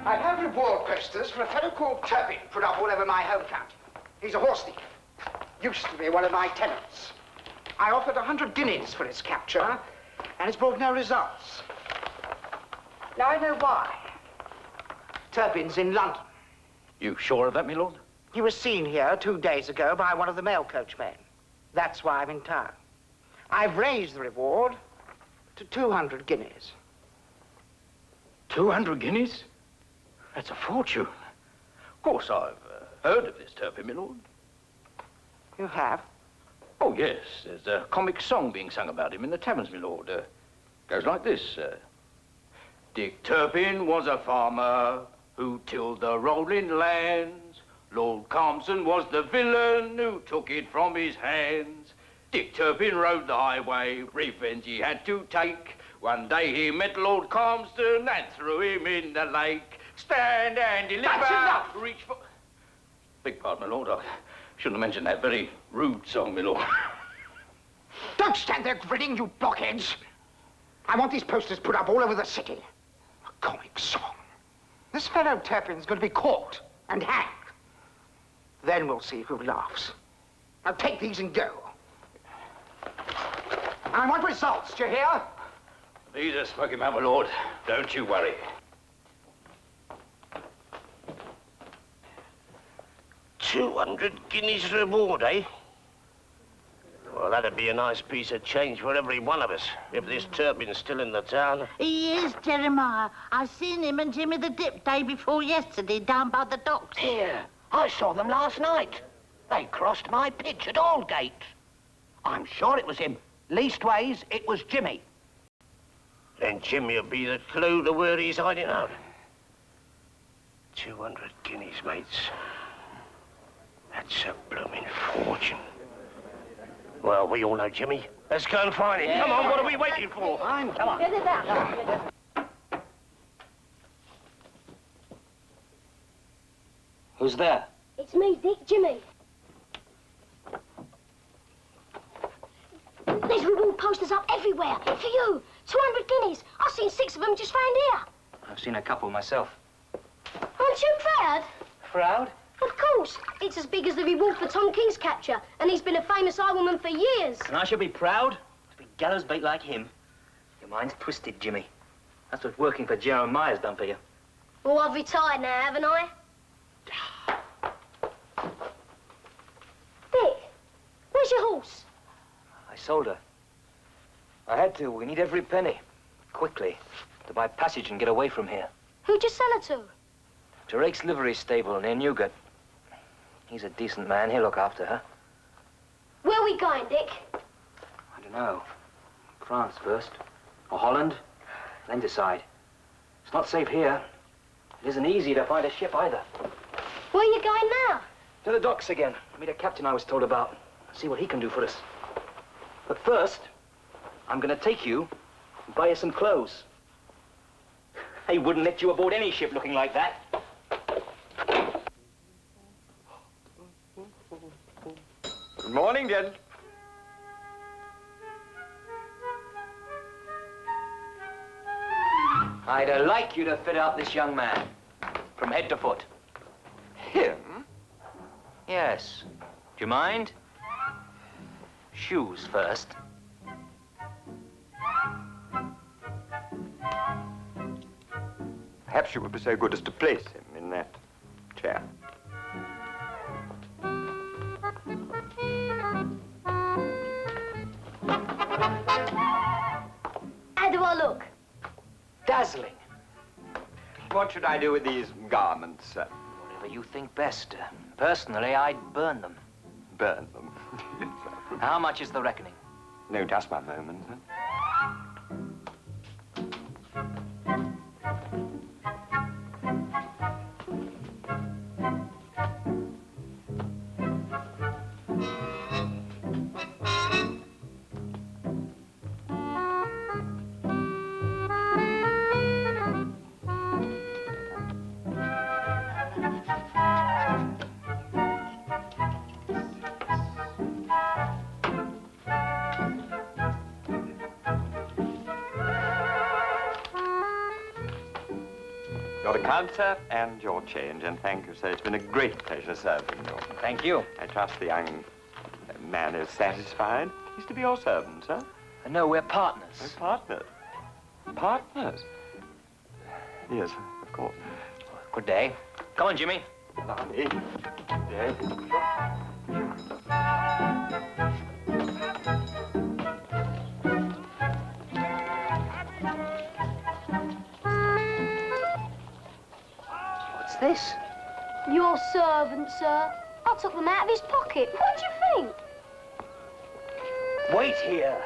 E: I've had reward posters for a fellow called Turpin put up all over my home county. He's a horse thief. Used to be one of my tenants. I offered 100 guineas for his capture, and it's brought no results. Now I know why. Turpin's in London.
L: You sure of that, my lord?
E: He was seen here 2 days ago by one of the mail coachmen. That's why I'm in town. I've raised the reward to 200 guineas.
L: 200 guineas? That's a fortune. Of course, I've heard of this Turpin, my lord.
E: You have?
L: Oh, yes. There's a comic song being sung about him in the taverns, my lord. Goes like this. Dick Turpin was a farmer who tilled the rolling lands. Lord Calmsden was the villain who took it from his hands. Dick Turpin rode the highway, revenge he had to take. One day he met Lord Calmsden and threw him in the lake. Stand and deliver.
E: That's enough!
L: Reach for... Beg pardon, my lord. I shouldn't have mentioned that very rude song, my lord.
E: Don't stand there grinning, you blockheads. I want these posters put up all over the city. A comic song. This fellow Turpin's going to be caught and hanged. Then we'll see who laughs. Now take these and go. I want results, do you hear?
L: These are smoking out, my lord. Don't you worry.
I: $200 guineas reward, eh? Well, that'd be a nice piece of change for every one of us, if this Turpin's still in the town.
N: He is, Jeremiah. I seen him and Jimmy the Dip day before yesterday down by the docks.
J: Here, I saw them last night. They crossed my pitch at Aldgate. I'm sure it was him. Leastways, it was Jimmy.
I: Then Jimmy'll be the clue to where he's hiding out. 200 guineas, mates. That's a blooming fortune. Well, we all know Jimmy. Let's go and find him.
J: Yeah.
I: Come on, what are we waiting for?
J: Come on.
N: Get it out.
D: Who's there?
C: It's me, Dick, Jimmy. There's reward posters up everywhere. For you. 200 guineas. I've seen 6 of them just round here.
D: I've seen a couple myself.
C: Aren't you proud?
D: Proud?
C: Of course. It's as big as the reward for Tom King's capture, and he's been a famous highwayman for years.
D: And I should be proud to be gallows bait like him. Your mind's twisted, Jimmy. That's what working for Jeremiah's done for you.
C: Well, I've retired now, haven't I? Dick, where's your horse?
D: I sold her. I had to. We need every penny. Quickly. To buy passage and get away from here.
C: Who'd you sell her to?
D: To Rake's livery stable near Newgate. He's a decent man. He'll look after her.
C: Where are we going, Dick?
D: I don't know. France first. Or Holland. Then decide. It's not safe here. It isn't easy to find a ship either.
C: Where are you going now?
D: To the docks again. Meet a captain I was told about. See what he can do for us. But first, I'm going to take you and buy you some clothes. They wouldn't let you aboard any ship looking like that.
G: Good morning, gent.
D: I'd like you to fit out this young man. From head to foot.
G: Him?
D: Yes. Do you mind? Shoes first.
G: Perhaps you would be so good as to place him in that chair.
C: How do I look?
D: Dazzling.
G: What should I do with these garments, sir?
D: Whatever you think best. Personally, I'd burn them.
G: Burn them.
D: How much is the reckoning?
G: No, just one moment, sir. Your account, sir, and your change, and thank you, sir. It's been a great pleasure serving you.
D: Thank you.
G: I trust the young man is satisfied. He's to be your servant, sir.
D: No, we're partners.
G: We're partners. Partners? Yes, of course.
D: Good day. Come on, Jimmy.
G: Lovely. Good day.
F: Bess?
C: Your servant, sir. I took them out of his pocket. What do you think?
F: Wait here.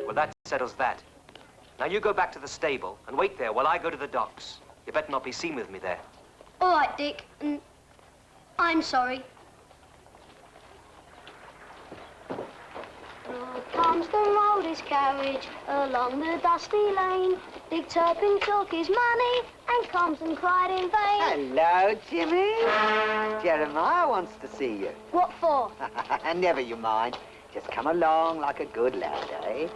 D: Well, that settles that. Now you go back to the stable and wait there while I go to the docks. You better not be seen with me there.
C: All right, Dick. I'm sorry. Lord Calmsden rode his carriage along the dusty lane. Dick Turpin took his money and Calmsden cried in vain.
E: Hello, Jimmy. Jeremiah wants to see you.
C: What for?
E: Never you mind. Just come along like a good lad, eh?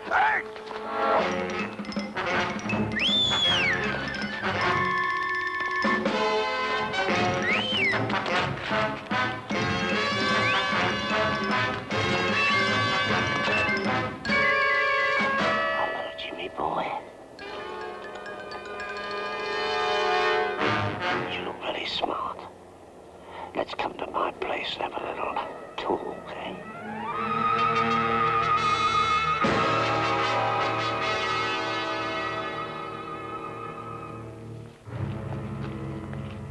F: Hello, Jimmy boy. You look very smart. Let's come to my place and have a little talk, eh?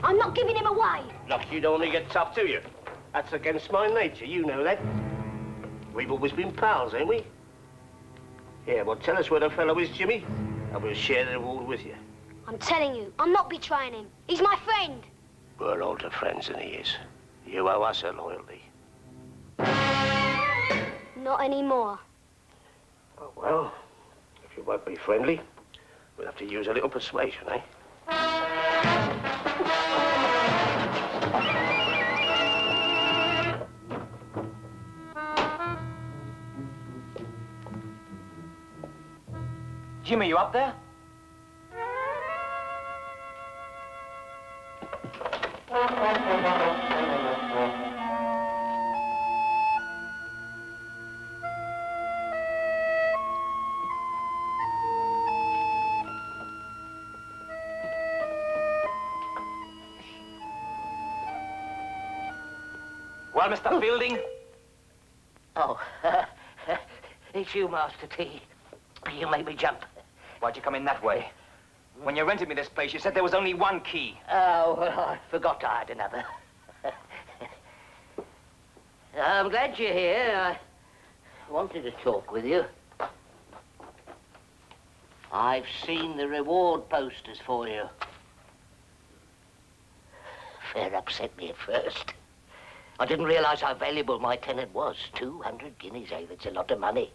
C: I'm not giving him away.
I: Look, you'd only get tough, do you? That's against my nature, you know that. We've always been pals, ain't we? Yeah, well, tell us where the fellow is, Jimmy, and we'll share the reward with you.
C: I'm telling you, I'm not betraying him. He's my friend.
I: We're older friends than he is. You owe us a loyalty.
C: Not anymore.
I: Oh, well, if you won't be friendly, we'll have to use a little persuasion, eh?
D: Jimmy, you up there? Well, Mr. Fielding?
J: Oh, it's you, Master T. You made me jump.
D: Why'd you come in that way? When you rented me this place, you said there was only one key.
J: Oh, well, I forgot I had another. I'm glad you're here. I wanted to talk with you. I've seen the reward posters for you. Fair upset me at first. I didn't realize how valuable my tenant was. 200 guineas, eh? That's a lot of money.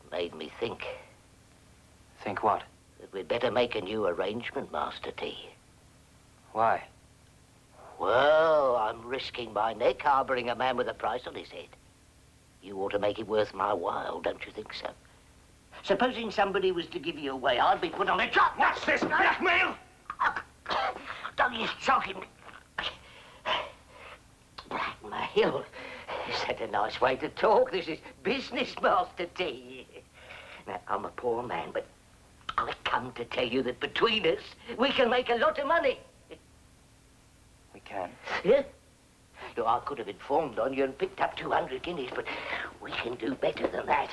J: Made me think.
D: Think what?
J: That we'd better make a new arrangement, Master T.
D: Why?
J: Well, I'm risking my neck harbouring a man with a price on his head. You ought to make it worth my while, don't you think so? Supposing somebody was to give you away, I'd be put on a job.
I: What's this, blackmail?
J: Don't you choking me. Blackmail? Is that a nice way to talk? This is business, Master T. Now, I'm a poor man, but I've come to tell you that between us, we can make a lot of money.
D: We can.
J: Yeah? Look, I could have informed on you and picked up 200 guineas, but we can do better than that.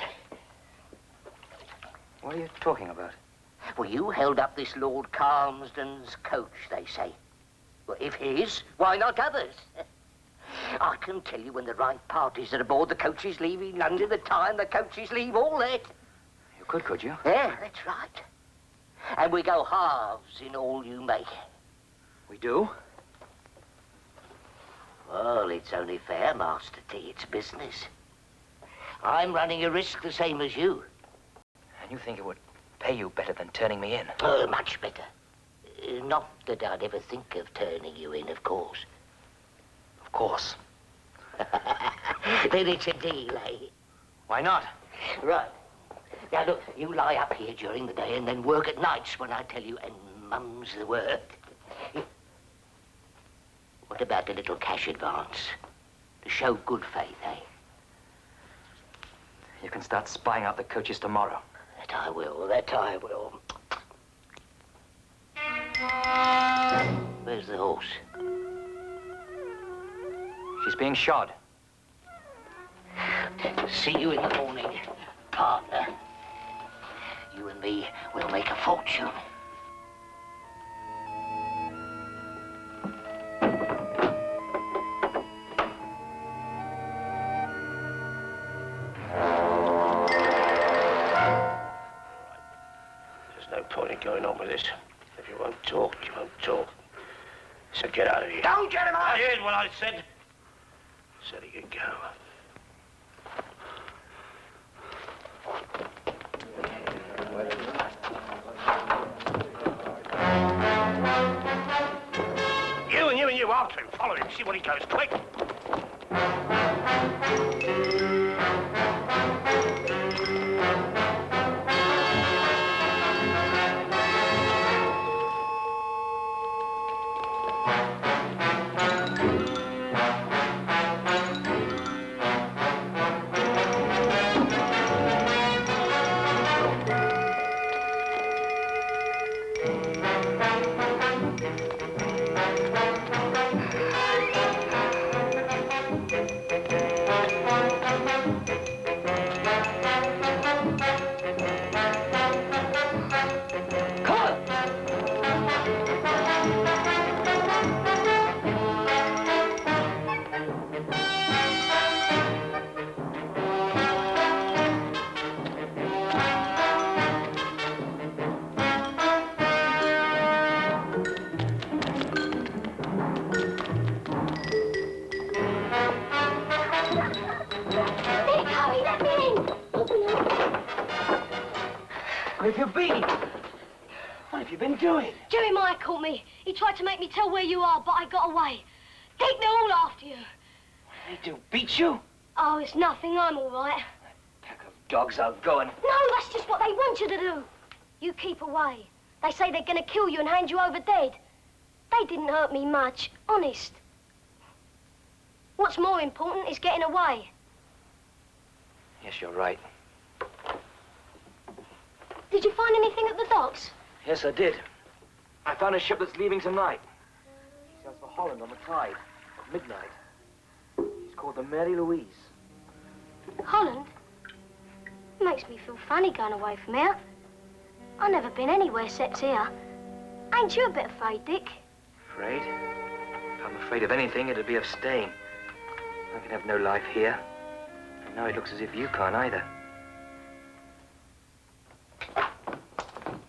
D: What are you talking about?
J: Well, you held up this Lord Calmsden's coach, they say. Well, if his, why not others? I can tell you when the right parties are aboard the coaches leaving London, the time the coaches leave, all that.
D: You could you?
J: Yeah, that's right. And we go halves in all you make.
D: We do?
J: Well, it's only fair, Master T. It's business. I'm running a risk the same as you.
D: And you think it would pay you better than turning me in?
J: Oh, much better. Not that I'd ever think of turning you in, of course.
D: Of course.
J: Then it's a deal, eh?
D: Why not?
J: Right. Now, look, you lie up here during the day and then work at nights when I tell you, and mum's the word. What about a little cash advance? To show good faith, eh?
D: You can start spying out the coaches tomorrow.
J: That I will, that I will. Where's the horse?
D: She's being shod.
J: See you in the morning, partner. You and me will make a fortune.
I: There's no point in going on with this. If you won't talk, you won't talk. So get out of here.
E: Don't get him out!
I: I heard what I said. Said he could go. You and you after him. Follow him. See what he goes. Quick.
C: Where have you been? What have you been doing? Jeremiah caught me. He tried to make me tell where you are, but I got away. Dick, they're all after you.
D: They do beat you?
C: Oh, it's nothing. I'm all right.
D: Pack of dogs outgoing.
C: No, that's just what they want you to do. You keep away. They say they're going to kill you and hand you over dead. They didn't hurt me much, honest. What's more important is getting away.
D: Yes, you're right.
C: Did you find anything at the docks?
D: Yes, I did. I found a ship that's leaving tonight. She sails for Holland on the tide at midnight. She's called the Mary Louise.
C: Holland? Makes me feel funny going away from here. I've never been anywhere except here. Ain't you a bit afraid, Dick?
D: Afraid? If I'm afraid of anything, it'd be of staying. I can have no life here. And now it looks as if you can't either.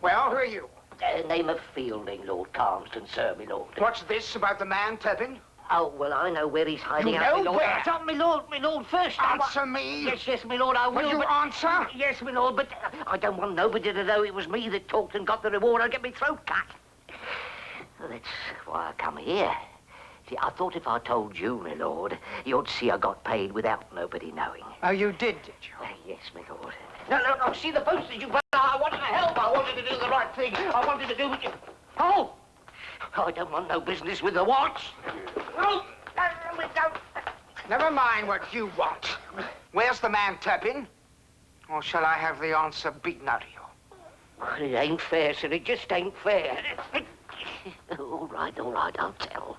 E: Well, who are you?
J: Name of Fielding, Lord Calmsden, sir, my lord.
E: What's this about the man, Turpin?
J: Oh, well, I know where he's hiding
E: You
J: out,
E: know
J: my lord.
E: where?
J: Stop, my lord, first.
E: Answer me.
J: Yes, my lord, I will.
E: Will you answer?
J: Yes, my lord, but I don't want nobody to know it was me that talked and got the reward. I'll get my throat cut. Well, that's why I come here. See, I thought if I told you, my lord, you'd see I got paid without nobody knowing.
E: Oh, you did you?
J: Yes, my lord. No, see the postage you put. I wanted to help. I wanted to do the right thing. I wanted to do what you... Oh! I don't want no business with the Walts. No, we don't.
E: Never mind what you want. Where's the man, Turpin? Or shall I have the answer beaten out of you?
J: Well, it ain't fair, sir. It just ain't fair. All right, I'll tell.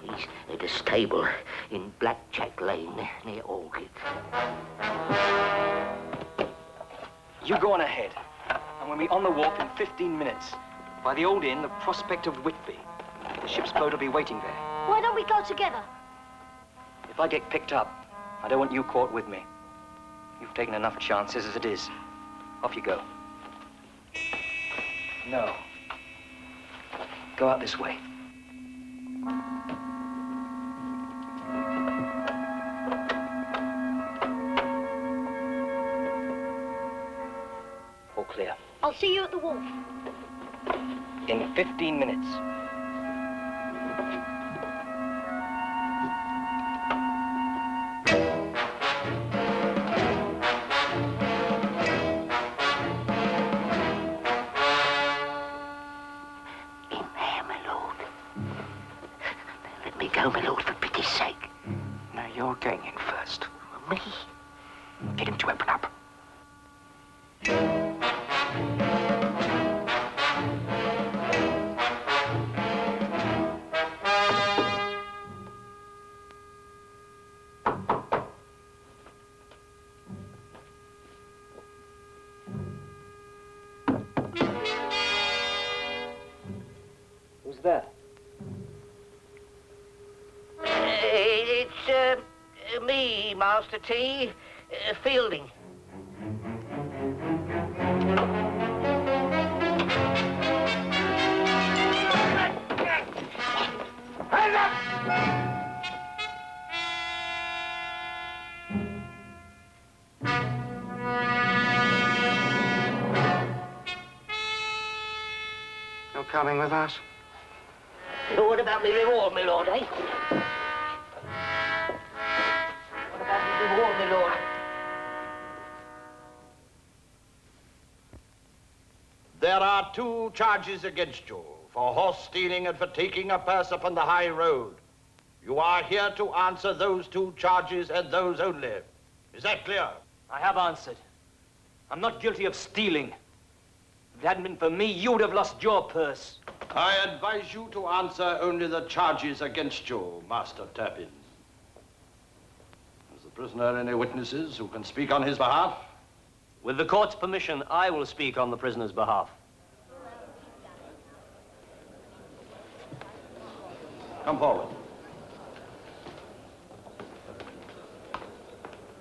J: He's at a stable in Blackjack Lane near Orchid.
D: You go on ahead, and we'll be on the wharf in 15 minutes. By the old inn, the Prospect of Whitby. The ship's boat will be waiting there.
C: Why don't we go together?
D: If I get picked up, I don't want you caught with me. You've taken enough chances as it is. Off you go. No. Go out this way. All clear.
C: I'll see you at the wharf.
D: In 15 minutes.
J: Go, my lord, for pity's sake.
E: Now, you're going in first.
J: Me?
E: Get him to open up.
D: Who's that?
J: It's me, Master T. Fielding.
L: Hands up!
E: You're coming with us?
J: What about me reward, my lord, eh? What about me reward, my lord?
L: There are 2 charges against you for horse stealing and for taking a purse upon the high road. You are here to answer those 2 charges and those only. Is that clear?
K: I have answered. I'm not guilty of stealing. If it hadn't been for me, you would have lost your purse.
L: I advise you to answer only the charges against you, Master Turpin. Has the prisoner any witnesses who can speak on his behalf?
F: With the court's permission, I will speak on the prisoner's behalf.
L: Come forward.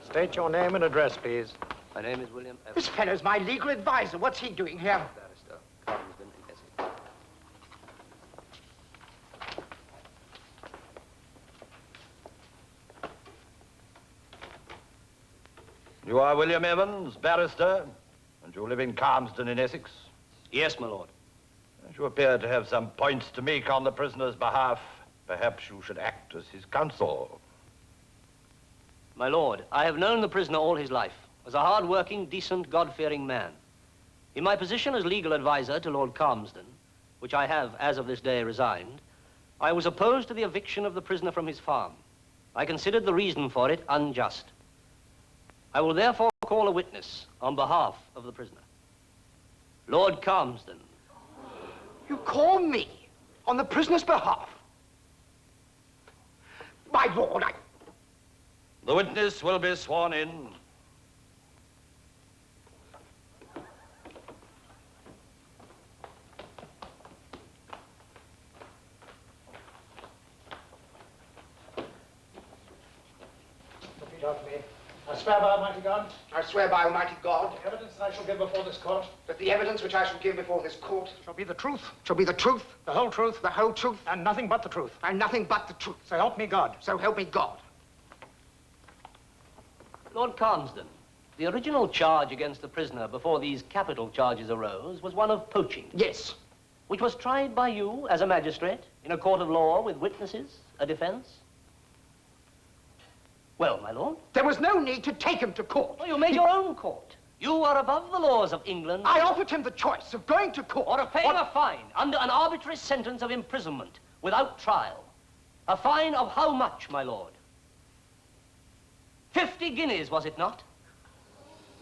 O: State your name and address, please.
F: My name is William Evans.
E: This fellow's my legal advisor. What's he doing here?
F: Barrister, Calmsden and Essex.
L: You are William Evans, barrister, and you live in Calmsden in Essex?
F: Yes, my lord.
L: As you appear to have some points to make on the prisoner's behalf, perhaps you should act as his counsel.
F: My lord, I have known the prisoner all his life as a hard-working, decent, God-fearing man. In my position as legal advisor to Lord Calmsden, which I have, as of this day, resigned, I was opposed to the eviction of the prisoner from his farm. I considered the reason for it unjust. I will therefore call a witness on behalf of the prisoner. Lord Calmsden.
E: You call me on the prisoner's behalf? My lord,
L: The witness will be sworn in.
O: Repeat after me. I swear by Almighty God.
E: I swear by Almighty God.
O: The evidence that I shall give before this court.
E: That the evidence which I shall give before this court.
O: Shall be the truth.
E: Shall be the truth.
O: The whole truth.
E: The whole truth.
O: And nothing but the truth.
E: And nothing but the truth.
O: So help me God.
E: So help me God.
F: Lord Calmsden, the original charge against the prisoner before these capital charges arose was one of poaching.
E: Yes.
F: Which was tried by you as a magistrate in a court of law with witnesses, a defense. Well, my lord?
E: There was no need to take him to court.
F: Well, you made your own court. You are above the laws of England.
E: I offered him the choice of going to court.
F: Or of paying a fine under an arbitrary sentence of imprisonment without trial. A fine of how much, my lord? 50 guineas, was it not?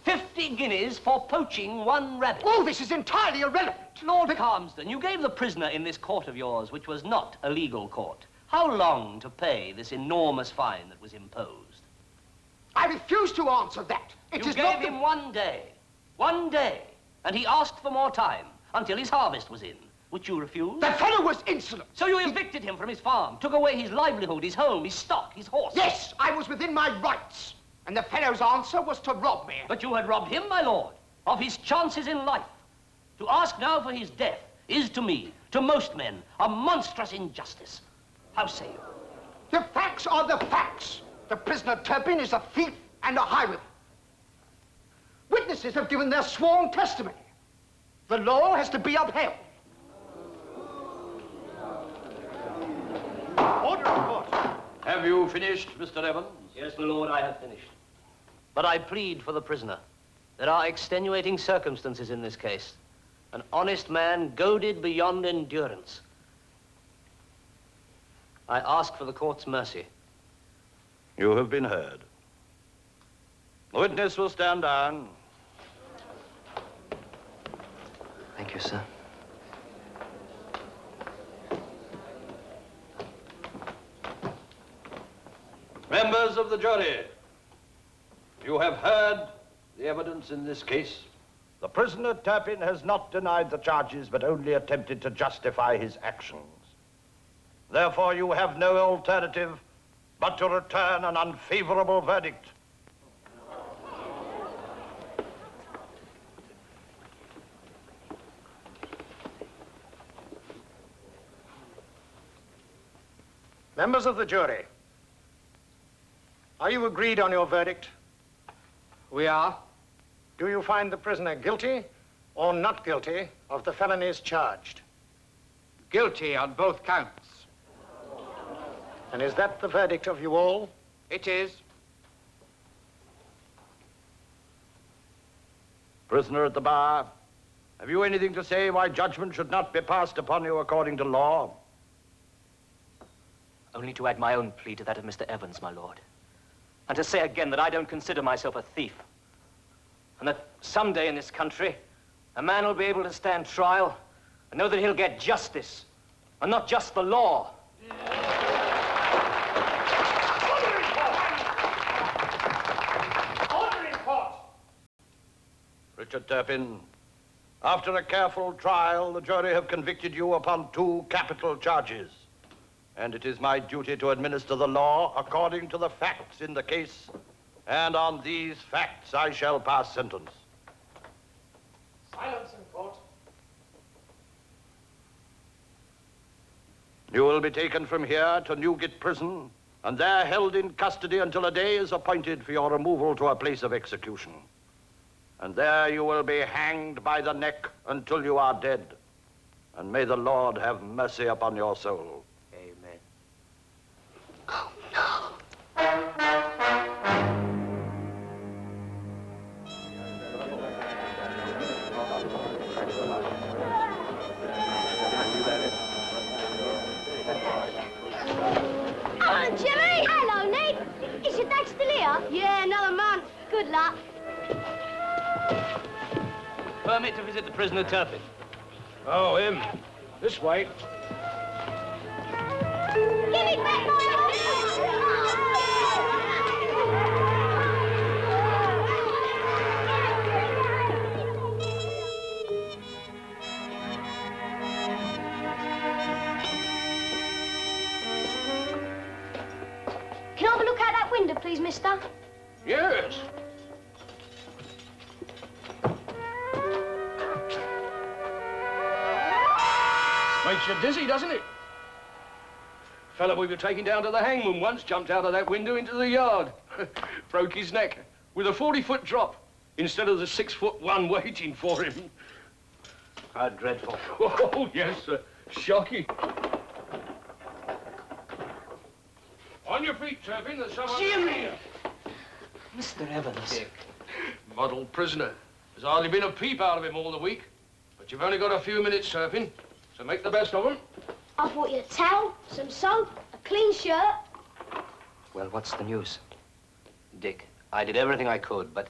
F: 50 guineas for poaching 1 rabbit.
E: Oh, this is entirely irrelevant.
F: Lord Calmsden, you gave the prisoner in this court of yours, which was not a legal court, how long to pay this enormous fine that was imposed?
E: I refuse to answer that.
F: You gave him 1 day. 1 day. And he asked for more time until his harvest was in, which you refused.
E: The fellow was insolent.
F: So you evicted him from his farm, took away his livelihood, his home, his stock, his horse.
E: Yes, I was within my rights. And the fellow's answer was to rob me.
F: But you had robbed him, my lord, of his chances in life. To ask now for his death is to me, to most men, a monstrous injustice. How say you?
E: The facts are the facts. The prisoner Turpin is a thief and a highwayman. Witnesses have given their sworn testimony. The law has to be upheld.
O: Order of court.
L: Have you finished, Mr. Evans?
F: Yes, my lord, I have finished. But I plead for the prisoner. There are extenuating circumstances in this case. An honest man goaded beyond endurance. I ask for the court's mercy.
L: You have been heard. The witness will stand down.
D: Thank you, sir.
L: Members of the jury, you have heard the evidence in this case. The prisoner Turpin has not denied the charges, but only attempted to justify his actions.
P: Therefore, you have no alternative but to return an unfavorable verdict.
O: Members of the jury, are you agreed on your verdict?
Q: We are.
O: Do you find the prisoner guilty or not guilty of the felonies charged?
Q: Guilty on both counts.
O: And is that the verdict of you all?
Q: It is.
P: Prisoner at the bar, have you anything to say why judgment should not be passed upon you according to law?
R: Only to add my own plea to that of Mr. Evans, my lord. And to say again that I don't consider myself a thief. And that someday in this country, a man will be able to stand trial and know that he'll get justice, and not just the law.
P: Order in court! Richard Turpin, after a careful trial, the jury have convicted you upon 2 capital charges. And it is my duty to administer the law according to the facts in the case. And on these facts, I shall pass sentence.
O: Silence in court.
P: You will be taken from here to Newgate Prison, and there held in custody until a day is appointed for your removal to a place of execution. And there you will be hanged by the neck until you are dead. And may the Lord have mercy upon your soul.
J: Oh, no.
C: Hello, Jimmy. Hello, Ned. Is your dad still here? Yeah, another month. Good luck.
R: Permit to visit the prisoner Turpin.
I: Oh, him. This way.
C: Give it back, my Can I have a look out that window, please, mister?
I: Yes. Makes you dizzy, doesn't it? Fella we were taking down to the hangman once jumped out of that window into the yard. Broke his neck with a 40-foot drop instead of the 6'1" waiting for him.
L: How dreadful.
I: Oh, yes, sir. Shocking. On your feet, Turpin. There's someone...
R: Jimmy! Mr. Evans.
I: Dick. Model prisoner. There's hardly been a peep out of him all the week. But you've only got a few minutes, Turpin, so make the best of them.
C: I brought you a towel, some soap, a clean shirt.
D: Well, what's the news? Dick, I did everything I could, but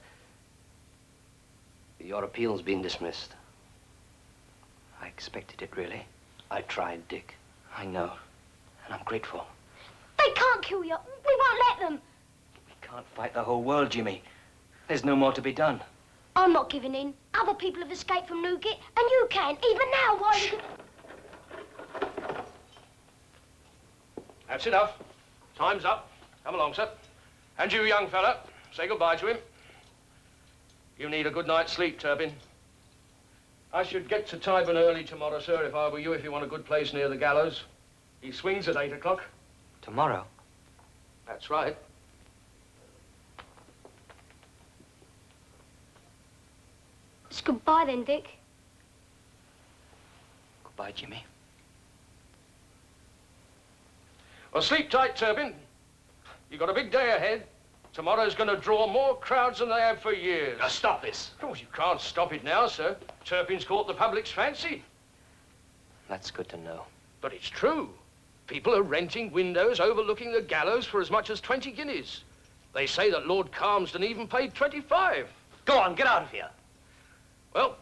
D: your appeal's been dismissed. I expected it, really. I tried, Dick. I know, and I'm grateful.
C: They can't kill you. We won't let them.
D: We can't fight the whole world, Jimmy. There's no more to be done.
C: I'm not giving in. Other people have escaped from Newgate, and you can, even now, while you...
I: That's enough. Time's up. Come along, sir. And you, young fella, say goodbye to him. You need a good night's sleep, Turpin. I should get to Tyburn early tomorrow, sir, if I were you, if you want a good place near the gallows. He swings at 8 o'clock.
D: Tomorrow?
I: That's right.
C: It's goodbye then, Dick.
D: Goodbye, Jimmy.
I: Well, sleep tight, Turpin. You've got a big day ahead. Tomorrow's going to draw more crowds than they have for years.
L: Now, stop this.
I: Of course, you can't stop it now, sir. Turpin's caught the public's fancy.
D: That's good to know.
I: But it's true. People are renting windows overlooking the gallows for as much as 20 guineas. They say that Lord Calmsden even paid 25.
L: Go on, get out of here.
I: Well,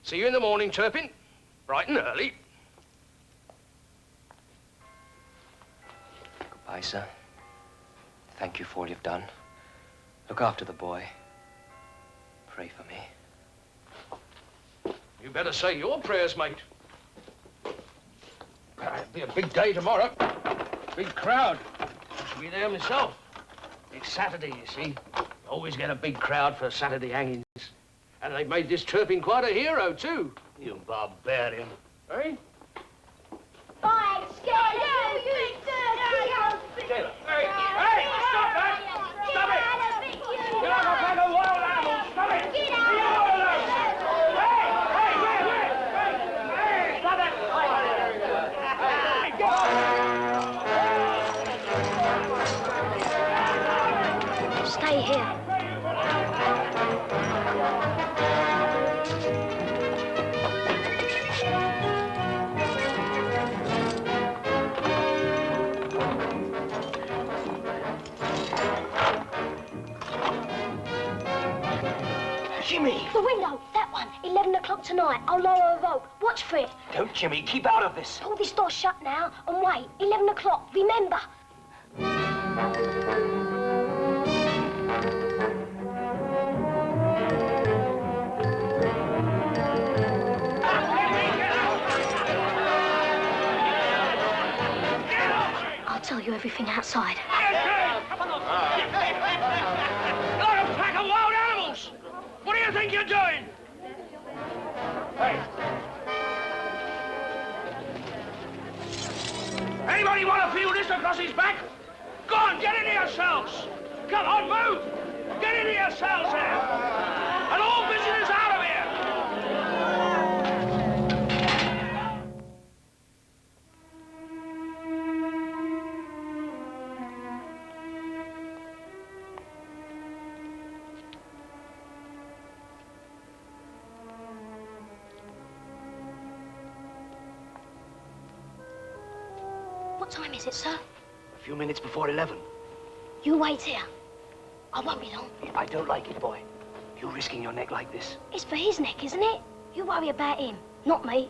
I: see you in the morning, Turpin. Bright and early.
D: Goodbye, sir. Thank you for all you've done. Look after the boy. Pray for me.
I: You better say your prayers, mate.
F: Be a big day tomorrow. Big crowd. Should be there myself. It's Saturday, you see. Always get a big crowd for Saturday hangings. And they've made this Turpin quite a hero, too. You barbarian. Eh?
C: Bye, Scaler, you dirty
F: Hey, stop that! Stop it! You're like a pack of wild animals! Stop it! Get out of there! Hey! Stop it!
C: Stay here.
R: Jimmy!
C: The window, that one. 11 o'clock tonight. I'll lower a rope. Watch for it.
R: Don't, Jimmy. Keep out of this.
C: Pull this door shut now and wait. 11 o'clock. Remember. I'll tell you everything outside.
F: You're a pack of wild animals! What do you think you're doing? Hey! Anybody want to feel this across his back? Go on, get into your cells! Come on, move! Get into your cells there! And all visitors out of here!
C: What time is it, sir?
F: A few minutes before 11.
C: You wait here. I won't be long.
F: I don't like it, boy. You risking your neck like this.
C: It's for his neck, isn't it? You worry about him, not me.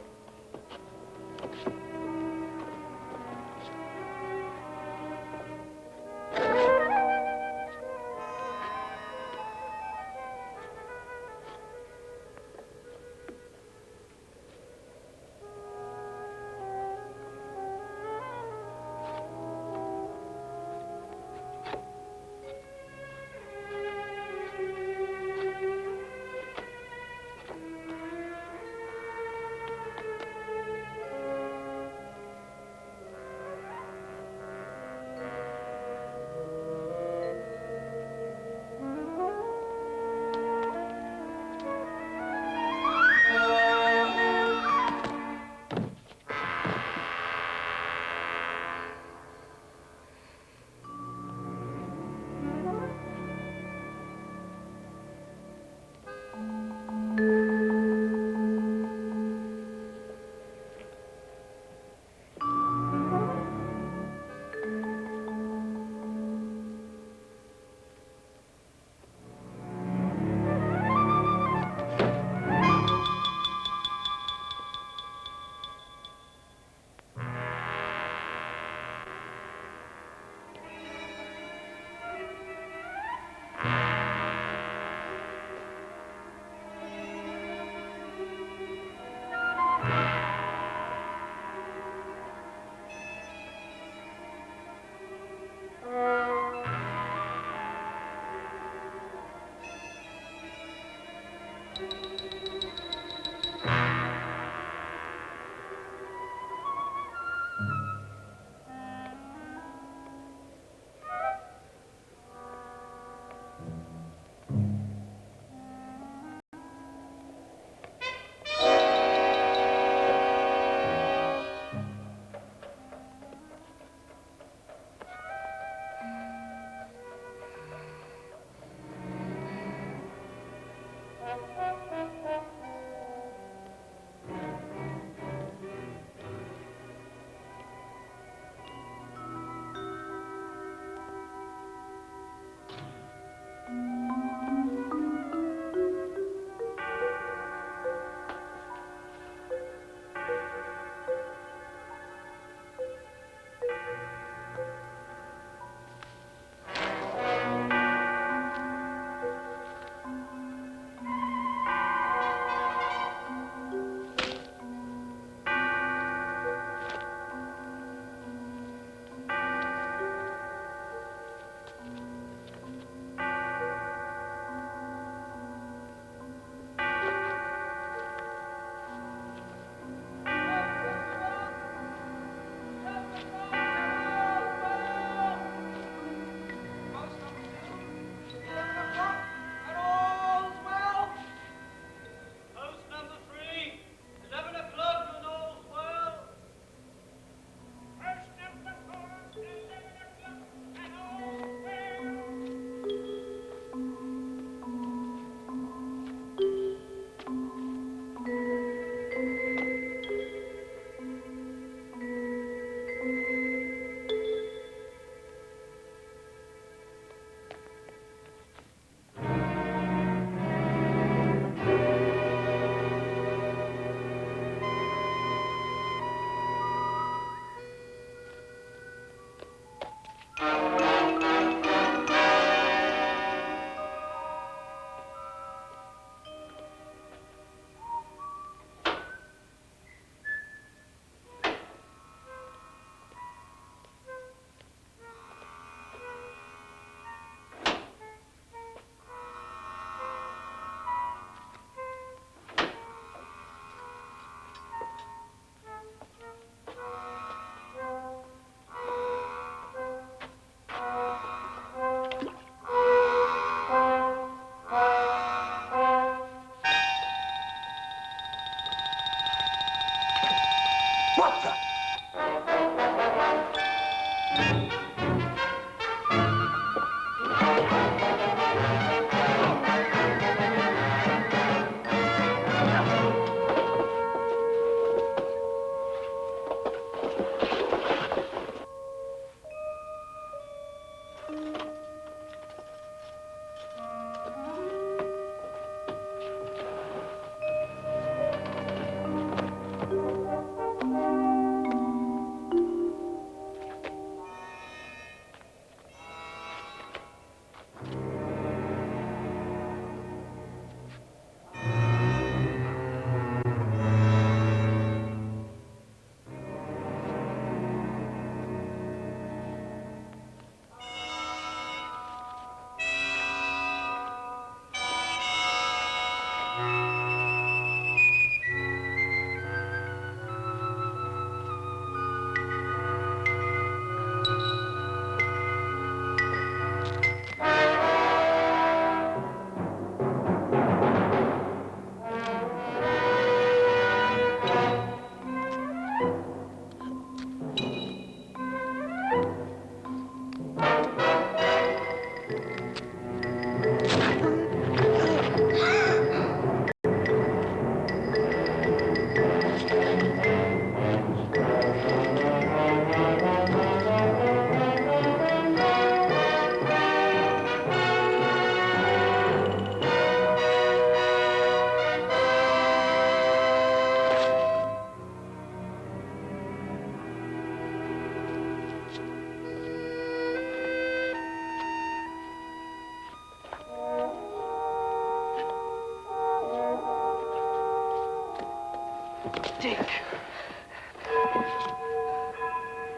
F: Dick!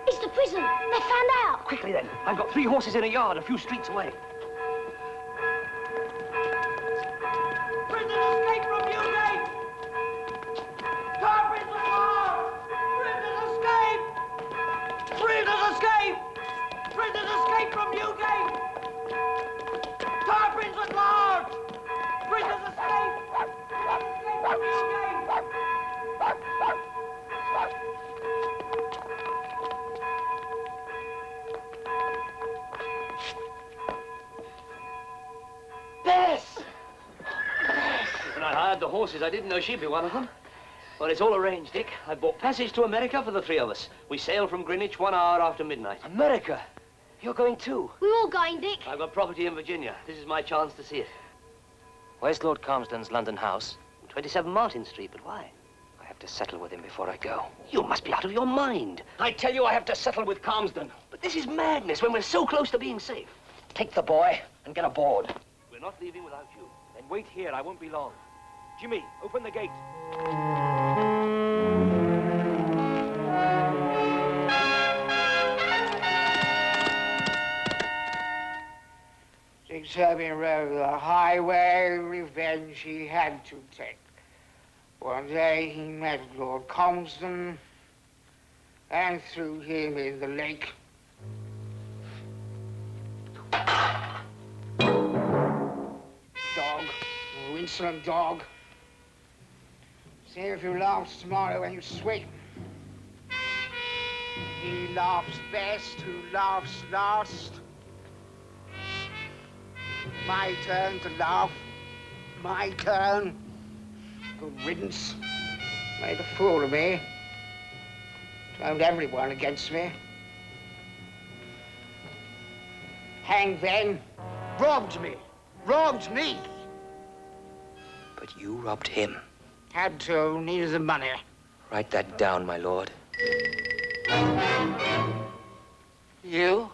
C: It's the prison. They found out.
F: Quickly then. I've got 3 horses in a yard a few streets away.
E: Prisoners escape from Newgate! Turpin's alarm! Prisoners escape! Prisoners escape! Prisoners escape from Newgate! Turpin's at large! Prisoners escape! Prisoners escape from Newgate!
F: Bess! When I hired the horses, I didn't know she'd be one of them. Well, it's all arranged, Dick. I bought passage to America for the 3 of us. We sail from Greenwich 1 hour after midnight.
D: America? You're going too?
C: We're all going, Dick.
F: I've got property in Virginia. This is my chance to see it.
D: Where's Lord Calmsden's London house?
F: 27 Martin Street, but why?
D: I have to settle with him before I go.
F: You must be out of your mind.
D: I tell you I have to settle with Calmsden.
F: But this is madness when we're so close to being safe.
D: Take the boy and get aboard.
F: We're not leaving without you.
R: Then wait here. I won't be long. Jimmy, open the gate.
E: Dick Turpin rode the highway, revenge he had to take. One day he met Lord Calmsden and threw him in the lake. Dog, oh, insolent dog. See if you laughs tomorrow when you swing. He laughs best who laughs last. My turn to laugh. My turn. Good riddance. Made a fool of me. Turned everyone against me. Hanged then. Robbed me. Robbed me.
D: But you robbed him.
E: Had to. Needed the money.
D: Write that down, my lord.
E: You?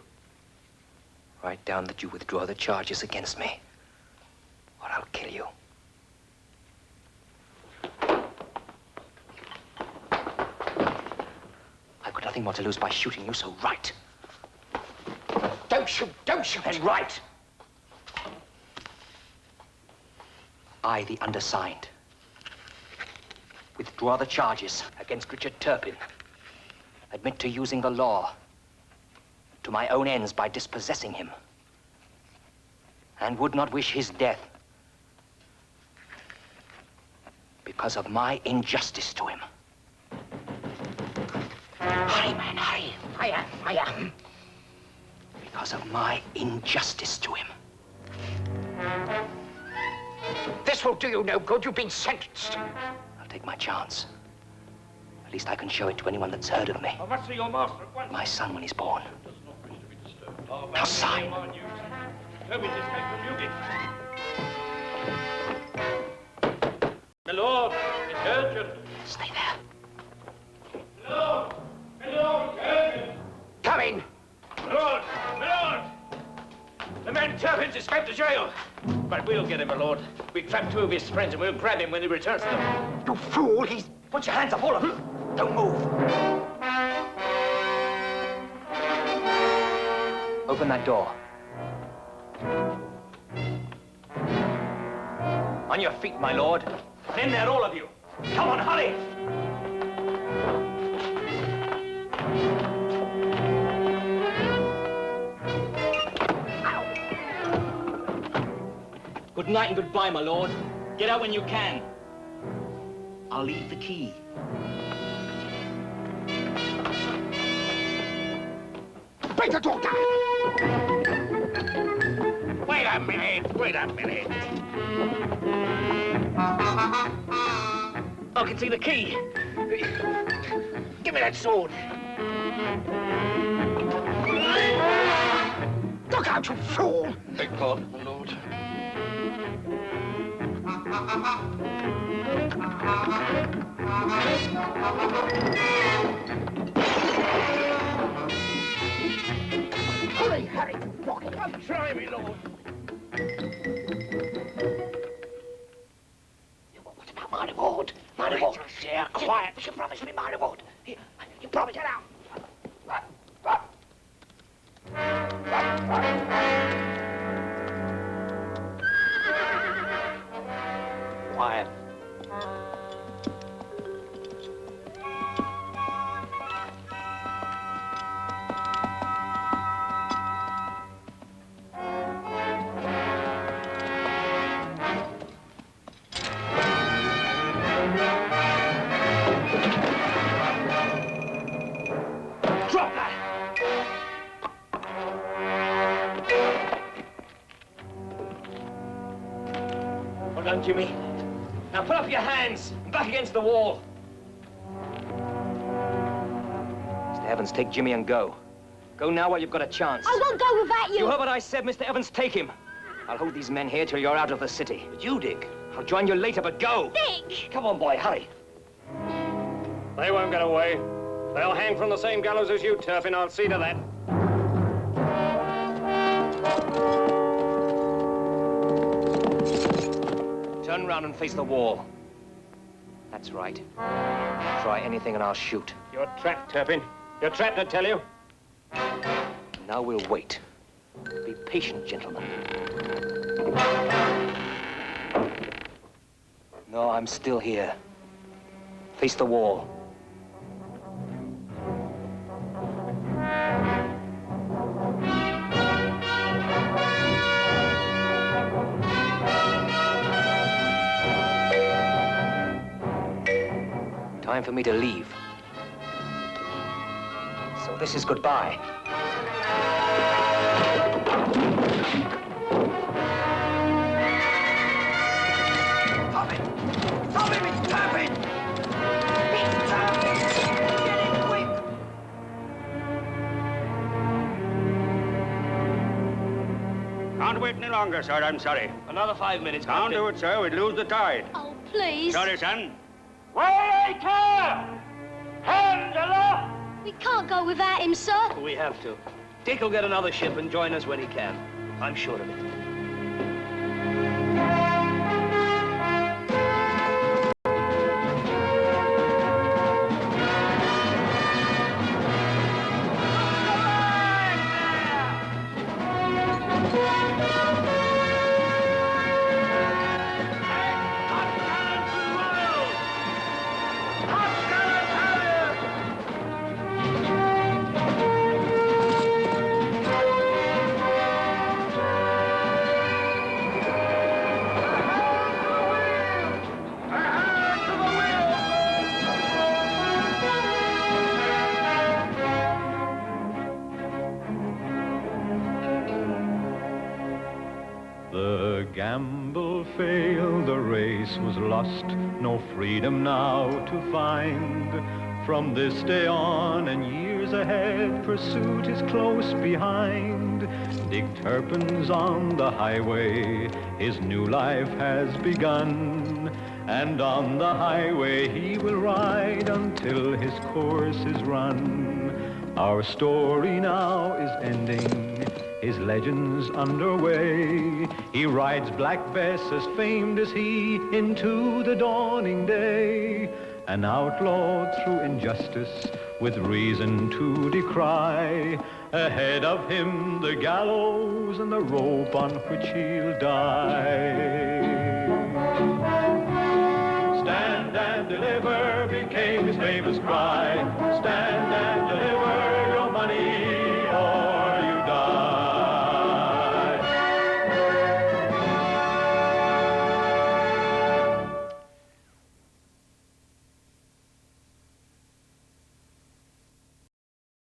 D: Write down that you withdraw the charges against me, or I'll kill you. I've got nothing more to lose by shooting you, so write.
E: Don't shoot, don't shoot.
D: Then write. I, the undersigned, withdraw the charges against Richard Turpin. Admit to using the law to my own ends by dispossessing him, and would not wish his death because of my injustice to him.
E: Hurry, man, hurry. Fire, fire.
D: Because of my injustice to him.
E: This will do you no good. You've been sentenced.
D: I'll take my chance. At least I can show it to anyone that's heard of me.
H: I must see your master at once.
D: My son when he's born. Now sign.
H: Turpin's escaped from Newgate. My lord, it's urgent.
D: Stay there.
H: My lord, urgent.
E: Come in.
H: My lord, my lord. The man Turpin's escaped the jail. But we'll get him, my lord. We trapped 2 of his friends and we'll grab him when he returns to them.
E: You fool, he's...
D: Put your hands up, all of you. Don't move. Open that door. On your feet, my lord. And in there, all of you. Come on, hurry! Good night and goodbye, my lord. Get out when you can. I'll leave the key.
E: Break the door down.
H: Wait a minute, wait a minute.
F: I can see the key. Give me that sword.
E: Look out, you fool!
P: Beg pardon, my lord.
E: Hurry, hurry, walk it.
H: Come try me, lord.
E: What about my lord? My lord. Quiet.
F: you promised me my reward. Here, you promised it now.
O: Quiet.
F: Drop that!
R: Well done, Jimmy. Now put up your hands and back against the wall. Mr. Evans, take Jimmy and go. Go now while you've got a chance.
C: I won't go without you.
R: You heard what I said, Mr. Evans. Take him. I'll hold these men here till you're out of the city.
F: But you, Dick.
R: I'll join you later, but go.
C: Dick!
F: Come on, boy, hurry.
O: They won't get away. They'll hang from the same gallows as you, Turpin. I'll see to that.
R: Turn round and face the wall. That's right. Try anything and I'll shoot.
O: You're trapped, Turpin. You're trapped, I tell you.
R: Now we'll wait. Be patient, gentlemen. No, I'm still here. Face the wall. Time for me to leave. So this is goodbye.
F: Stop it! Stop him! It's Turpin! It's Turpin! Get in quick!
O: Can't wait any longer, sir. I'm sorry.
F: Another 5 minutes,
O: Can't do it, sir. We'd lose the tide.
C: Oh, please.
O: Sorry, son.
F: Waiter! Hands aloft!
C: We can't go without him, sir.
F: We have to. Dick will get another ship and join us when he can. I'm sure of it.
A: The gamble failed, the race was lost, no freedom now to find. From this day on and years ahead, pursuit is close behind. Dick Turpin's on the highway, his new life has begun. And on the highway he will ride until his course is run. Our story now is ending, his legend's underway. He rides Black Bess, as famed as he, into the dawning day. An outlaw through injustice, with reason to decry. Ahead of him the gallows and the rope on which he'll die.